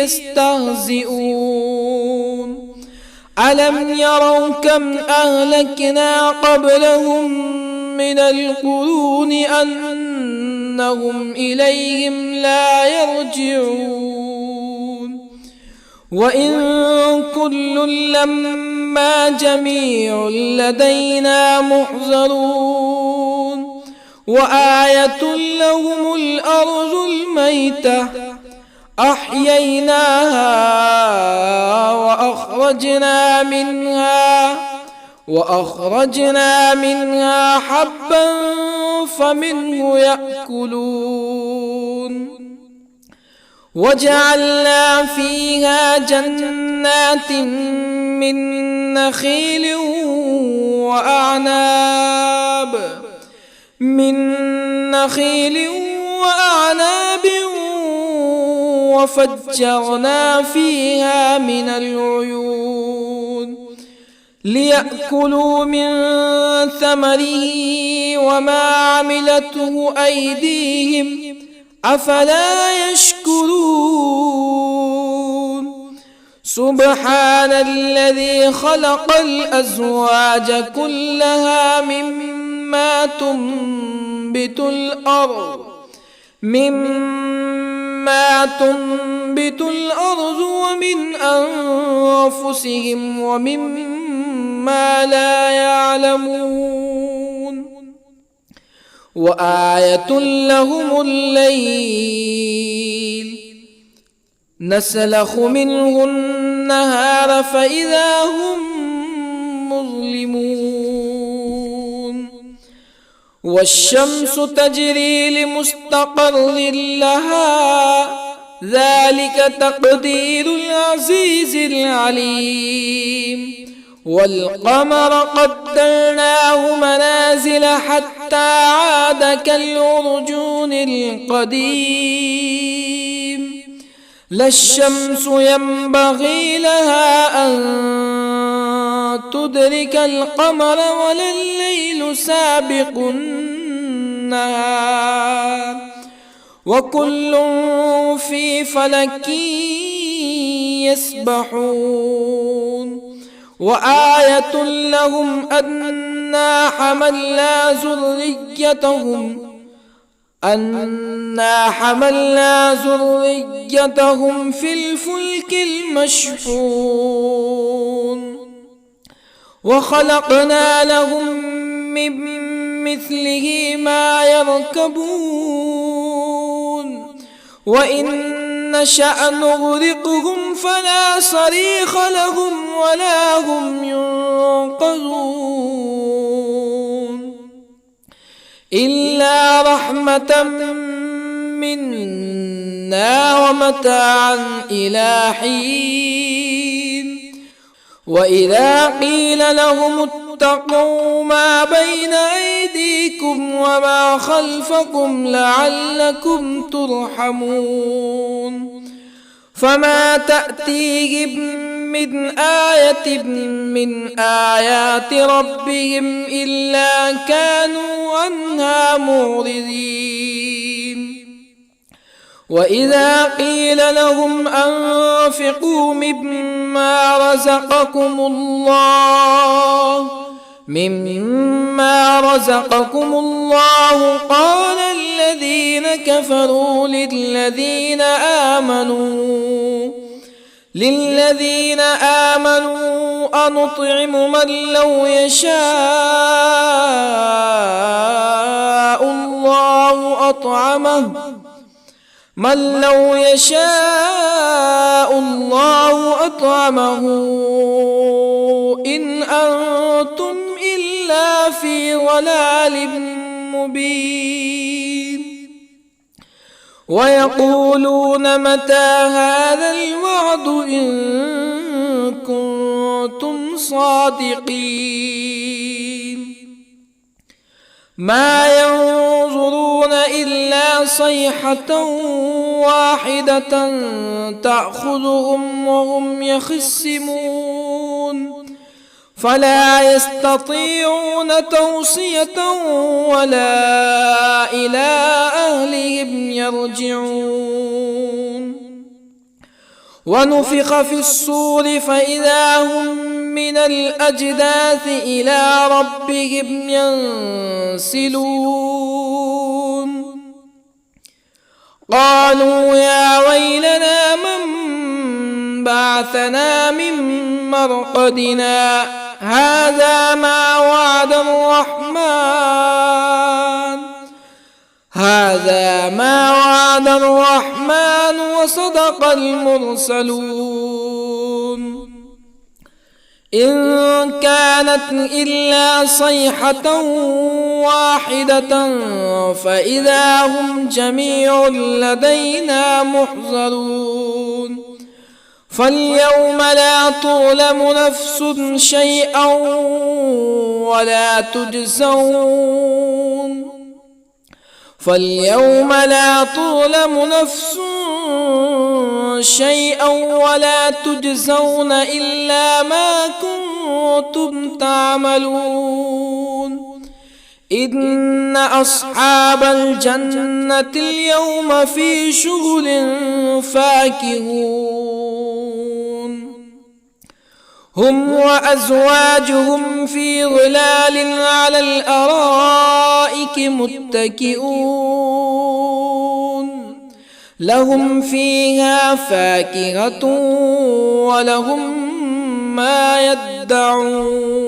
يستهزئون ألم يروا كم أهلكنا قبلهم من القرون أنهم إليهم لا يرجعون وإن كل لما جميع لدينا محضرون وآية لهم الأرض الميتة أحييناها وأخرجنا منها حبا فمنه يأكلون وجعلنا فيها جنات من نخيل وأعناب وفجرنا فيها من العيون ليأكلوا من ثمره وما عملته أيديهم أفلا يشكرون سبحان الذي خلق الأزواج كلها مما تنبت الأرض ومن أنفسهم ومما لا يعلمون وآية لهم الليل نسلخ منه النهار فإذا هم مظلمون والشمس تجري لمستقر لها ذلك تقدير العزيز العليم. والقمر قدرناه منازل حتى عاد كالعرجون القديم. لا الشمس ينبغي لها أن تدرك القمر ولا الليل سابق النهار وكل في فلك يسبحون. وآية لهم أنا حملنا ذريتهم في الفلك المشحون وخلقنا لهم من مثله ما يركبون وإن نشأ نغرقهم فلا صريخ لهم ولا هم ينقذون إلا رحمة منا ومتاعا إلى حين. وإذا قيل لهم اتقوا ما بين أيديكم وما خلفكم لعلكم ترحمون فما تأتيهم من آية من آيات ربهم إلا كانوا عنها معرضين. وإذا قيل لهم أنفقوا مما رزقكم الله قال الذين كفروا للذين آمنوا أنطعم من لو يشاء الله أطعمه إن أنتم إلا في ضلال مبين. ويقولون متى هذا الوعد إن كنتم صادقين ما ينظرون إلا صيحة واحدة تأخذهم وهم يخصمون فلا يستطيعون توصية ولا إلى أهلهم يرجعون. ونفخ في الصور فإذا هم من الأجداث إلى ربهم ينسلون قالوا يا ويلنا من بعثنا من مرقدنا هذا ما وعد الرحمن وصدق المرسلون إن كانت إلا صيحة واحدة فإذا هم جميع لدينا محضرون فاليوم لا تظلم نفس شيئا ولا تجزون إلا ما كنتم تعملون إن أصحاب الجنة اليوم في شغل فاكهون هم وأزواجهم في ظلال على الأرائك متكئون لهم فيها فاكهة ولهم ما يدعون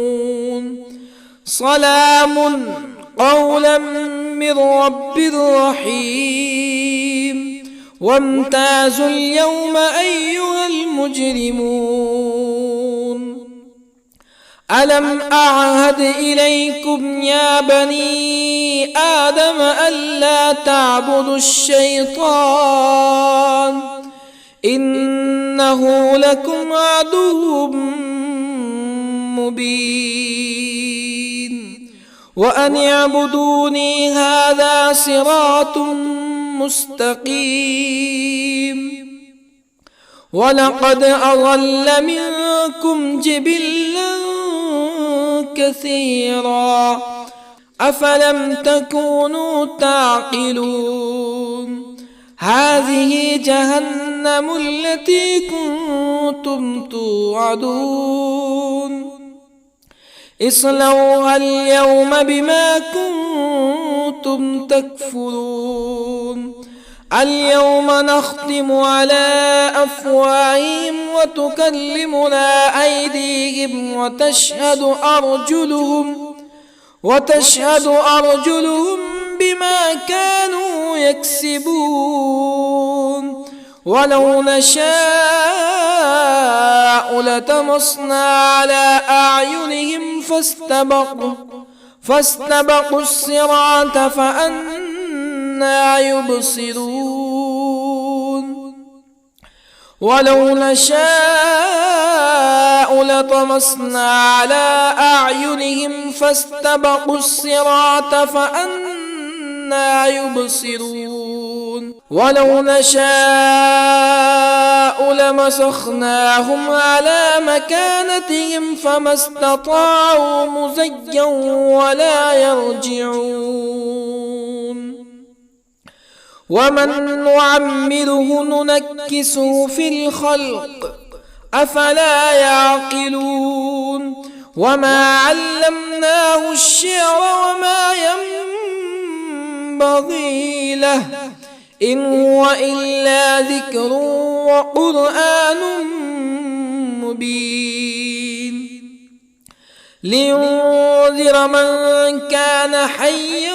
سلام قولا من رب رحيم وامتازوا اليوم أيها المجرمون ألم أعهد إليكم يا بني آدم ألا تعبدوا الشيطان إنه لكم عدو مبين وأن اعبدوني هذا صراط مستقيم ولقد أضل منكم جبلا كثيرا أفلم تكونوا تعقلون هذه جهنم التي كنتم توعدون اصلوها اليوم بما كنتم تكفرون اليوم نختم على أفواههم وتكلمنا أيديهم وتشهد أرجلهم بما كانوا يكسبون ولو نشاء لطمسنا على أعينهم فاستبقوا الصراط فأنى يبصرون ولو نشاء لطمسنا على أعينهم فاستبقوا الصراط فأنى يبصرون ولو نشاء لمسخناهم على مكانتهم فما استطاعوا مزيا ولا يرجعون ومن نعمره ننكسه في الخلق أفلا يعقلون وما علمناه الشعر وما ينبغي له إن هو إلا ذكر وقرآن مبين لينذر من كان حيا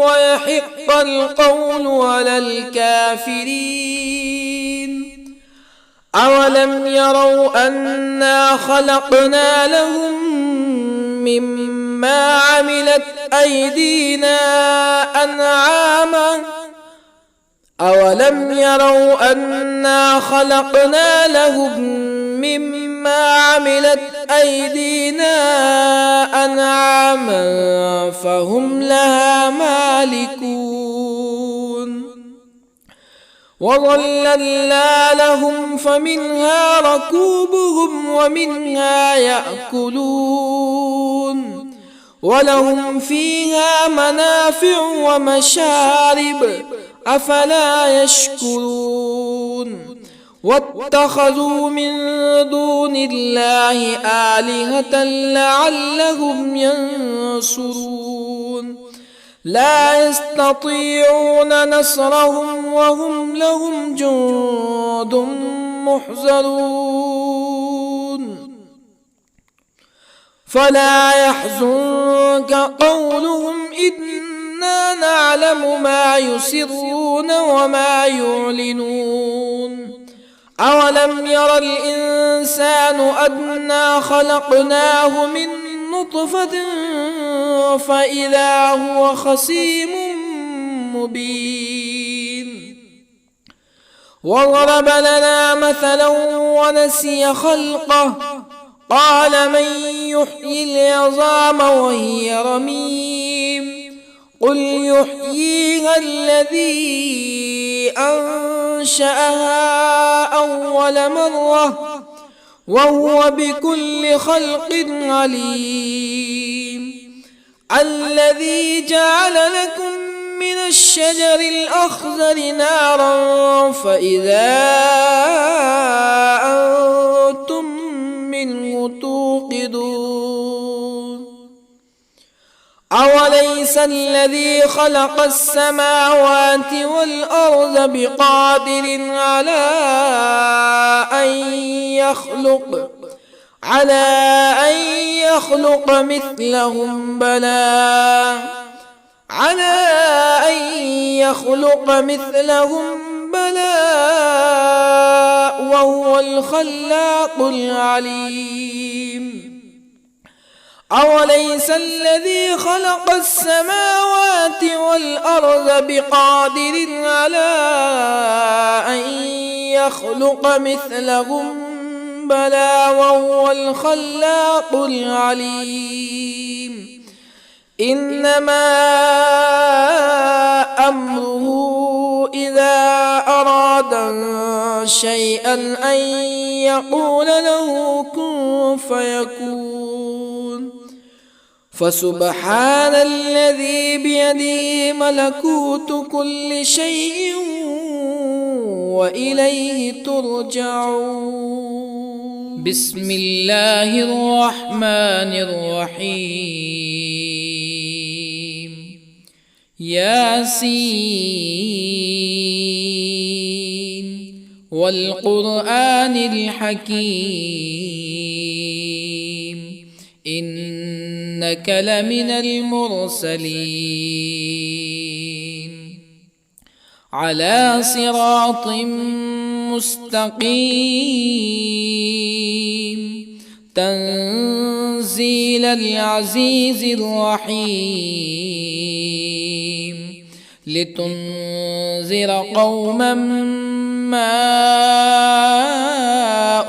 ويحق القول على الكافرين أولم يروا أنا خلقنا لهم مما عملت أيدينا أنعاما فهم لها مالكون وظللنا لهم فمنها ركوبهم ومنها يأكلون ولهم فيها منافع ومشارب أفلا يشكرون واتخذوا من دون الله آلهة لعلهم ينصرون لا يستطيعون نصرهم وهم لهم جند محضرون فلا يحزنك قولهم إنا نعلم ما يسرون وما يعلنون أولم ير الإنسان أنا خلقناه من نطفة فإذا هو خصيم مبين وضرب لنا مثلا ونسي خلقه قال من يحيي العظام وهي رميم قل يحييها الذي أنشأها أول مرة وهو بكل خلق عليم الذي جعل لكم من الشجر الأخضر نارا فإذا أنتم منه توقدون أوليس الذي خلق السماوات والأرض بقادر على أن يخلق مثلهم بلى وهو الخلاق العليم أوليس الذي خلق السماوات والأرض بقادر على أن يخلق مثلهم بلى وهو الخلاق العليم إنما أمره إذا أراد شيئا أن يقول له كن فيكون فسبحان الذي بيده ملكوت كل شيء وإليه ترجعون. بسم الله الرحمن الرحيم. ياسين والقرآن الحكيم إنك لمن المرسلين على صراط مستقيم تنزيل العزيز الرحيم لتنذر قوما ما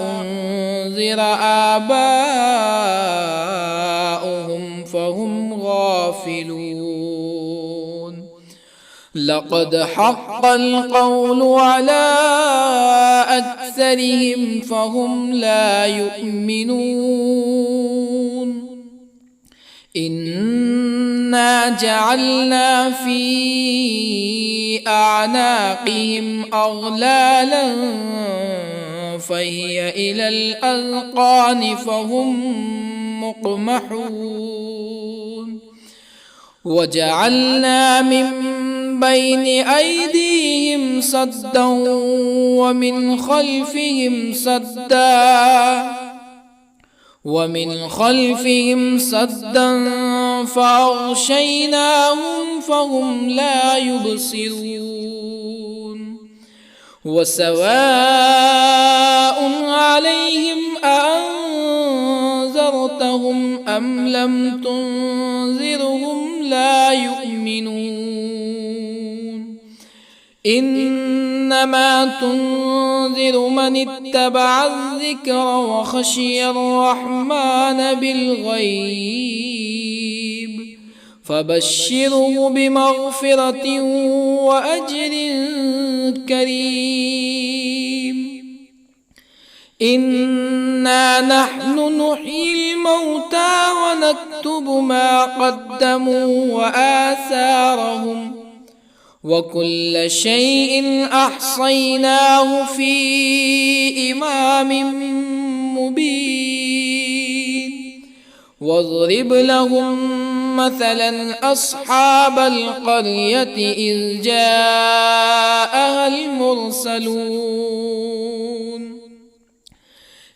أنذر آباؤهم فهم غافلون لقد حق القول على أكثرهم فهم لا يؤمنون إنا جعلنا في أعناقهم أغلالا فهي إلى الأذقان فهم مقمحون وجعلنا من بين أيديهم سدا ومن خلفهم سدا فأغشيناهم فهم لا يبصرون وسواء عليهم أأنذرتهم أم لم تنذرهم لا يؤمنون إنما تنذر من اتبع الذكر وخشي الرحمن بالغيب فبشره بمغفرة وأجر كريم إنا نحن نحيي الموتى ونكتب ما قدموا وآثارهم وكل شيء أحصيناه في إمام مبين واضرب لهم مثلا أصحاب القرية إذ جاءها المرسلون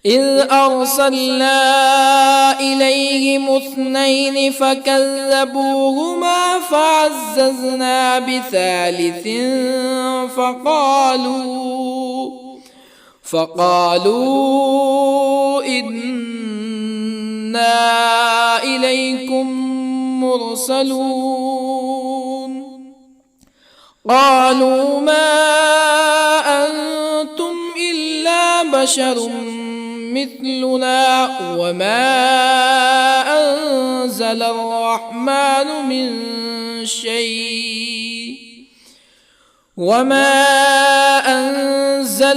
إذ أرسلنا إليهم 2 فكذبوهما فعززنا بثالث فقالوا إنا إليكم مرسلون قالوا ما أنتم إلا بشر مثلنا وما أنزل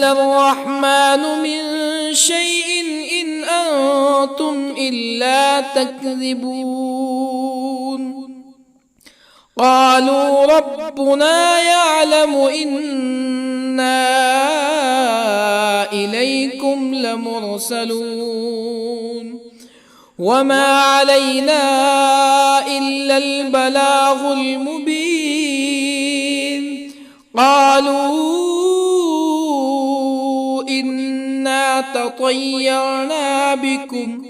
الرحمن من شيء إن أنتم إلا تكذبون قالوا ربنا يعلم إنا إليكم لمرسلون وما علينا إلا البلاغ المبين قالوا إنا تطيرنا بكم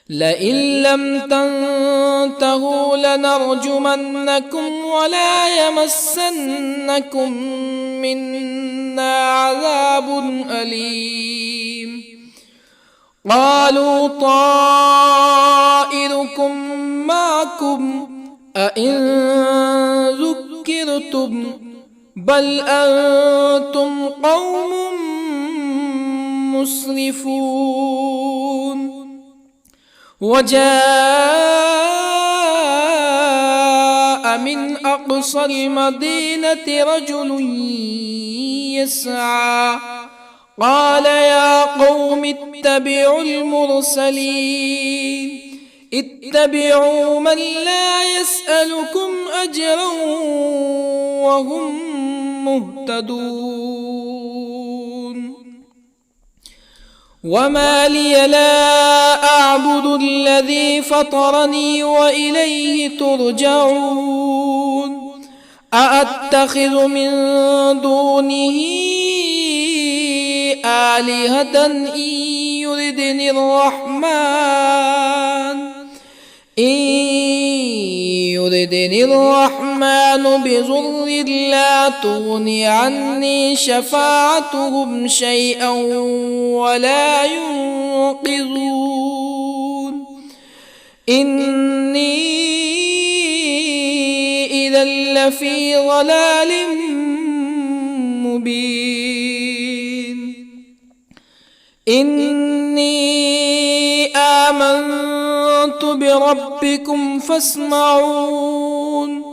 لئن لم تنتهوا لنرجمنكم ولا يمسنكم منا عذاب أليم قالوا طائركم جاءكم أئن ذكرتم بل أنتم قوم مسرفون. وجاء من أقصى المدينة رجل يسعى قال يا قوم اتبعوا المرسلين اتبعوا من لا يسألكم أجرا وهم مهتدون. وما لي لا أعبد الذي فطرني وإليه ترجعون. أأتخذ من دونه آلهة إن يردني الرحمن بضر لا تغني عني شفاعتهم شيئا ولا ينقذون. إني إذا لفي ضلال مبين. إني آمنت بربكم فاسمعون.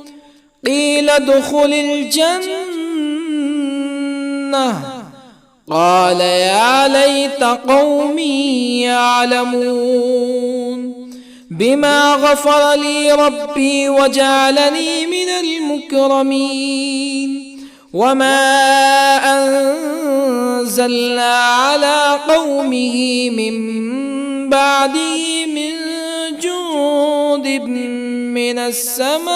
قيل ادخل الجنة قال يا ليت قومي يعلمون. بما غفر لي ربي وجعلني من المكرمين. وما أنزلنا على قومه من بعده من جند من السماء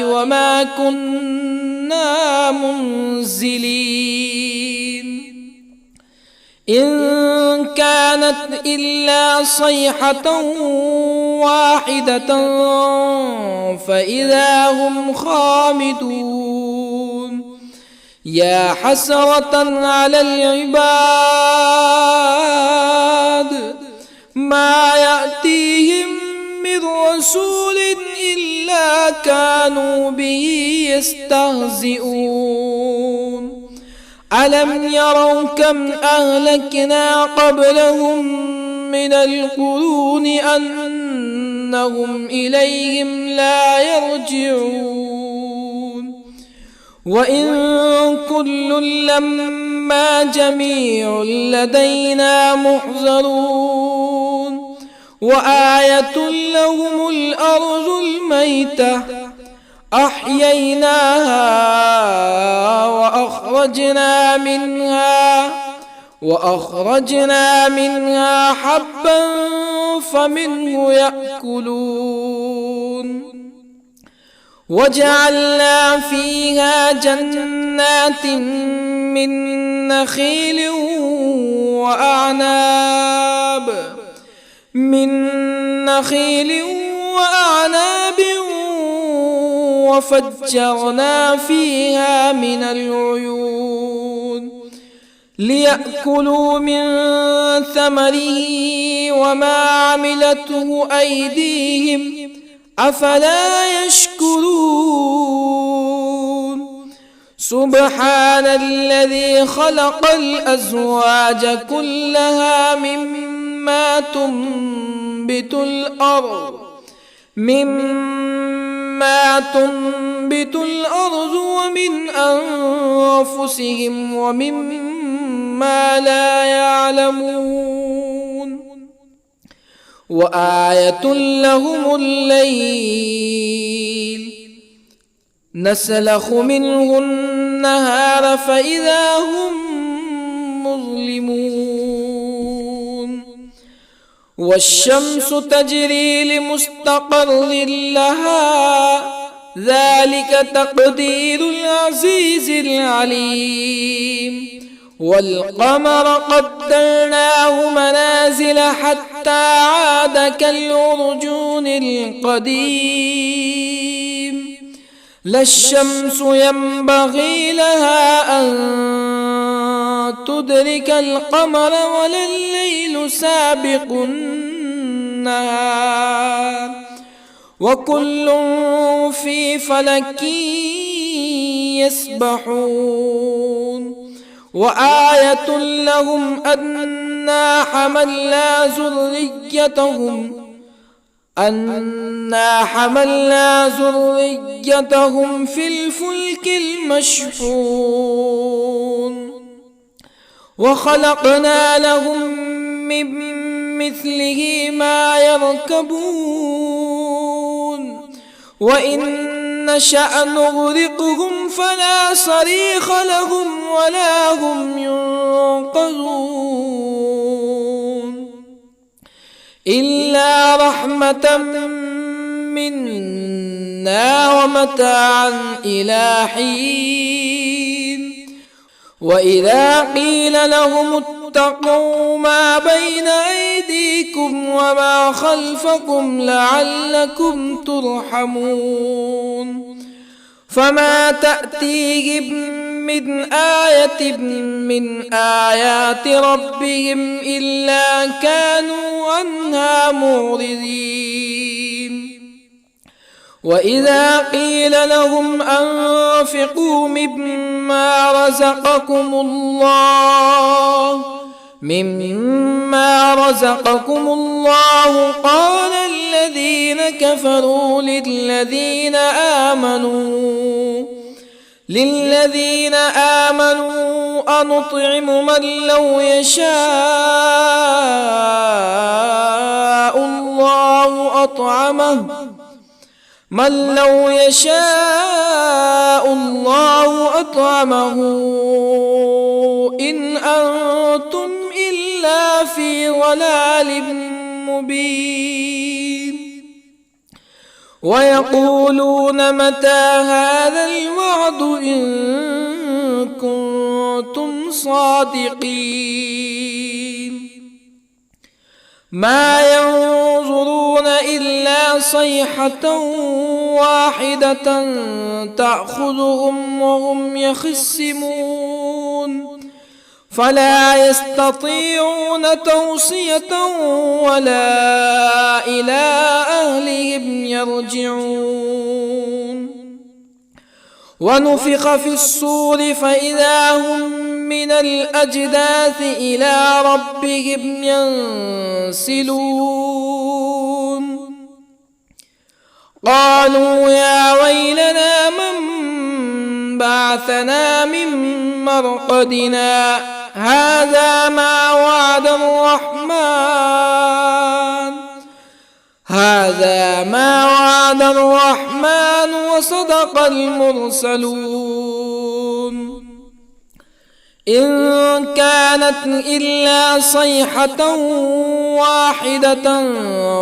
وما كنا منزلين. إن كانت إلا صيحة واحدة فإذا هم خامدون. يا حسرة على العباد ما يأتيهم من رسول إلا كانوا به يستهزئون. ألم يروا كم أهلكنا قبلهم من القرون أنهم إليهم لا يرجعون. وإن كل لما جميع لدينا محضرون. وآية لهم الأرض الميتة أحييناها وأخرجنا منها حبا فمنه يأكلون. وجعلنا فيها جنات من نخيل وأعناب وفجرنا فيها من العيون ليأكلوا من ثمره وما عملته أيديهم أفلا يشكرون. سبحان الذي خلق الأزواج كلها مما تنبت الأرض ومن أنفسهم ومما لا يعلمون. وآية لهم الليل نسلخ منه النهار فإذا هم مظلمون. والشمس تجري لمستقر لها ذلك تقدير العزيز العليم. والقمر قدرناه منازل حتى عاد كالعرجون القديم. لا الشمس ينبغي لها أن تدرك القمر ولا الليل سابق النهار وكل في فلك يسبحون وآية لهم أنا حملنا ذريتهم في الفلك المشحون وخلقنا لهم من مثله ما يركبون وإن نشأ نغرقهم فلا صريخ لهم ولا هم ينقذون إلا رحمة منا ومتاعا إلى حين وإذا قيل لهم اتقوا ما بين أيديكم وما خلفكم لعلكم ترحمون فما تأتيهم من آية من آيات ربهم إلا كانوا عنها معرضين وإذا قيل لهم أنفقوا مما رزقكم الله قال الذين كفروا للذين آمنوا أنطعم من لو يشاء الله أطعمه إن أنتم إلا في ضلال مبين ويقولون متى هذا الوعد إن كنتم صادقين ما ينظرون إلا صيحة واحدة تأخذهم وهم يخصمون فلا يستطيعون توصية ولا إلى أهلهم يرجعون ونفخ في الصور فإذا هم من الأجداث إلى ربهم ينسلون قالوا يا ويلنا من بعثنا من مرقدنا هذا ما وعد الرحمن وصدق المرسلون إن كانت إلا صيحة واحدة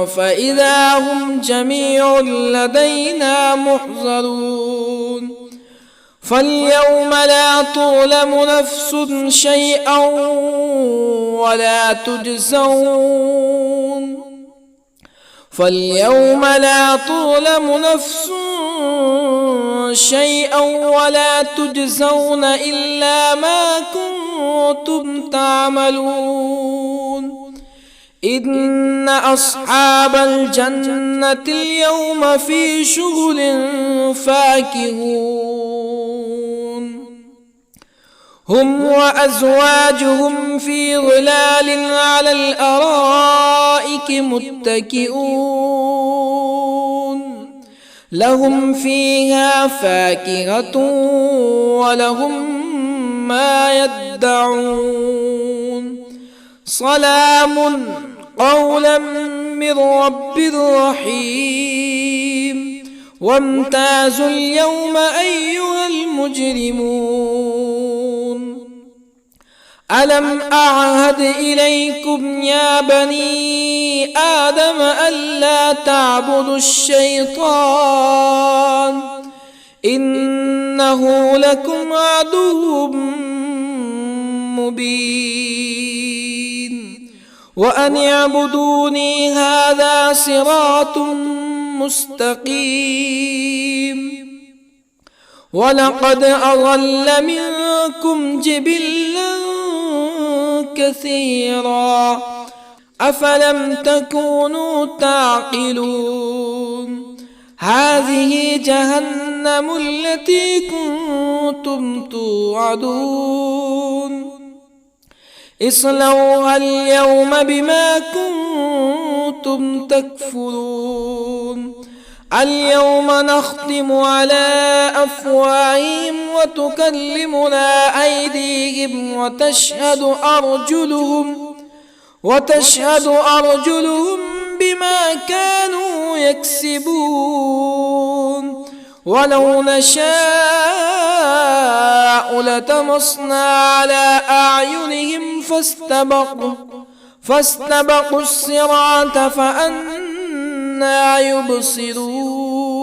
فإذا هم جميع لدينا محضرون فاليوم لا تظلم نفس شيئا ولا تجزون إلا ما كنتم تعملون إن أصحاب الجنة اليوم في شغل فاكهون هم وأزواجهم في ظلال على الأرائك متكئون لهم فيها فاكهة ولهم ما يدعون سلام قولا من رب رحيم وامتازوا اليوم أيها المجرمون ألم أعهد إليكم يا بني آدم ألا تعبدوا الشيطان إنه لكم عدو مبين وأن اعبدوني هذا صراط مستقيم ولقد أضل منكم جبلا كثيرا أفلم تكونوا تعقلون هذه جهنم التي كنتم توعدون اصلوها اليوم بما كنتم تكفرون اليوم نختم على أفواههم وتكلمنا أيديهم وتشهد أرجلهم بما كانوا يكسبون ولو نشاء لطمسنا على أعينهم فاستبقوا الصراط فأنى يبصرون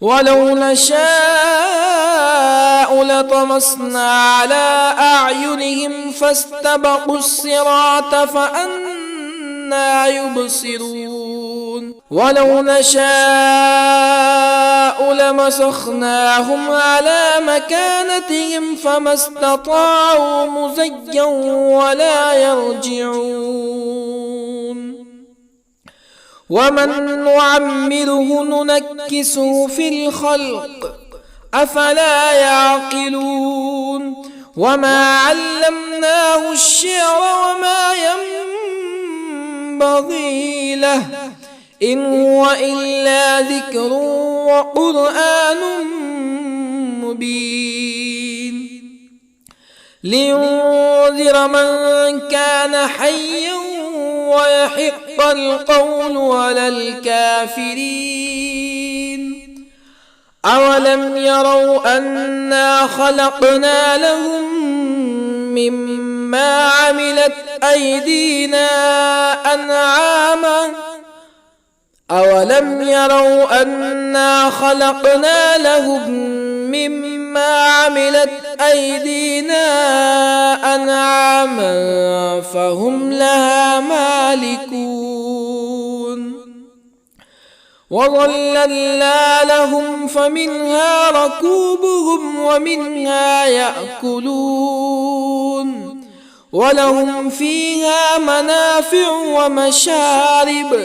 ولو نشاء لطمسنا على أعينهم فاستبقوا الصراط فأنى يبصرون ولو نشاء لمسخناهم على مكانتهم فما استطاعوا مزيا ولا يرجعون ومن نعمره ننكسه في الخلق أفلا يعقلون وما علمناه الشعر وما ينبغي له إن هو إلا ذكر وقرآن مبين لينذر من كان حيا ويحق القول على الكافرين أولم يروا أنا خلقنا لهم مما عملت أيدينا أنعاما أولم يروا أنا خلقنا لهم مما عملت أيدينا أنعاما فهم لها مالكون وظللنا لهم فمنها ركوبهم ومنها يأكلون ولهم فيها منافع ومشارب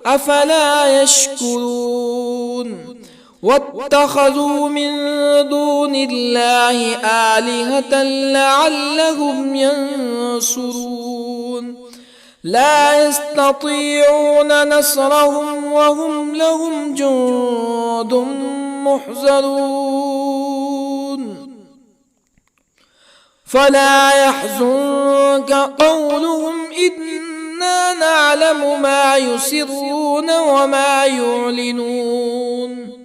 أفلا يشكرون واتخذوا من دون الله آلهة لعلهم ينصرون لا يستطيعون نصرهم وهم لهم جند محضرون فلا يحزنك قولهم إنا نعلم ما يسرون وما يعلنون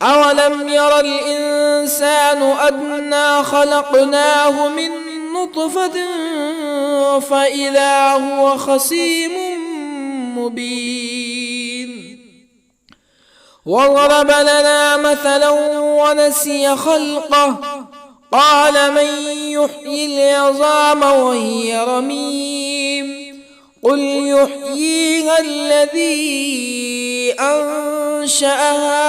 أولم ير الإنسان أنا خلقناه من نطفة فإذا هو خصيم مبين وضرب لنا مثلا ونسي خلقه قال من يحيي العظام وهي رميم قل يحييها الذي أنشأها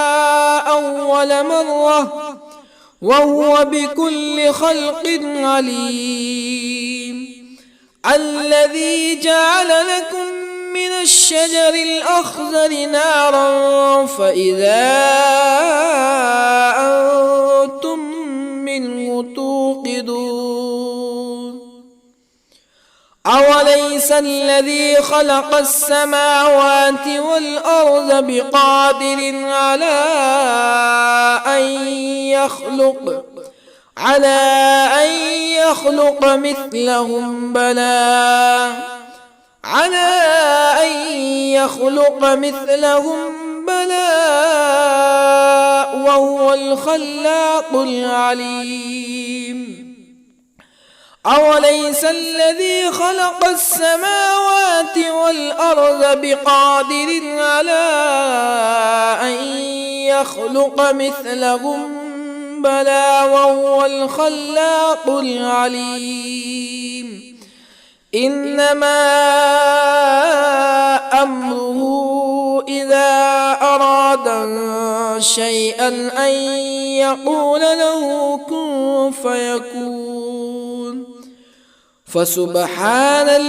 أول مرة وهو بكل خلق عليم الذي جعل لكم من الشجر الأخضر نارا فإذا أنتم منه توقدون أوليس الذي خلق السماوات والأرض بقادر على أن يخلق مثلهم بلى وهو الخلاق العليم أوليس الذي خلق السماوات والأرض بقادر على أن يخلق مثلهم بلى وهو الخلاق العليم إنما أمره إذا أراد شيئا أن يقول له كن فيكون فسبحان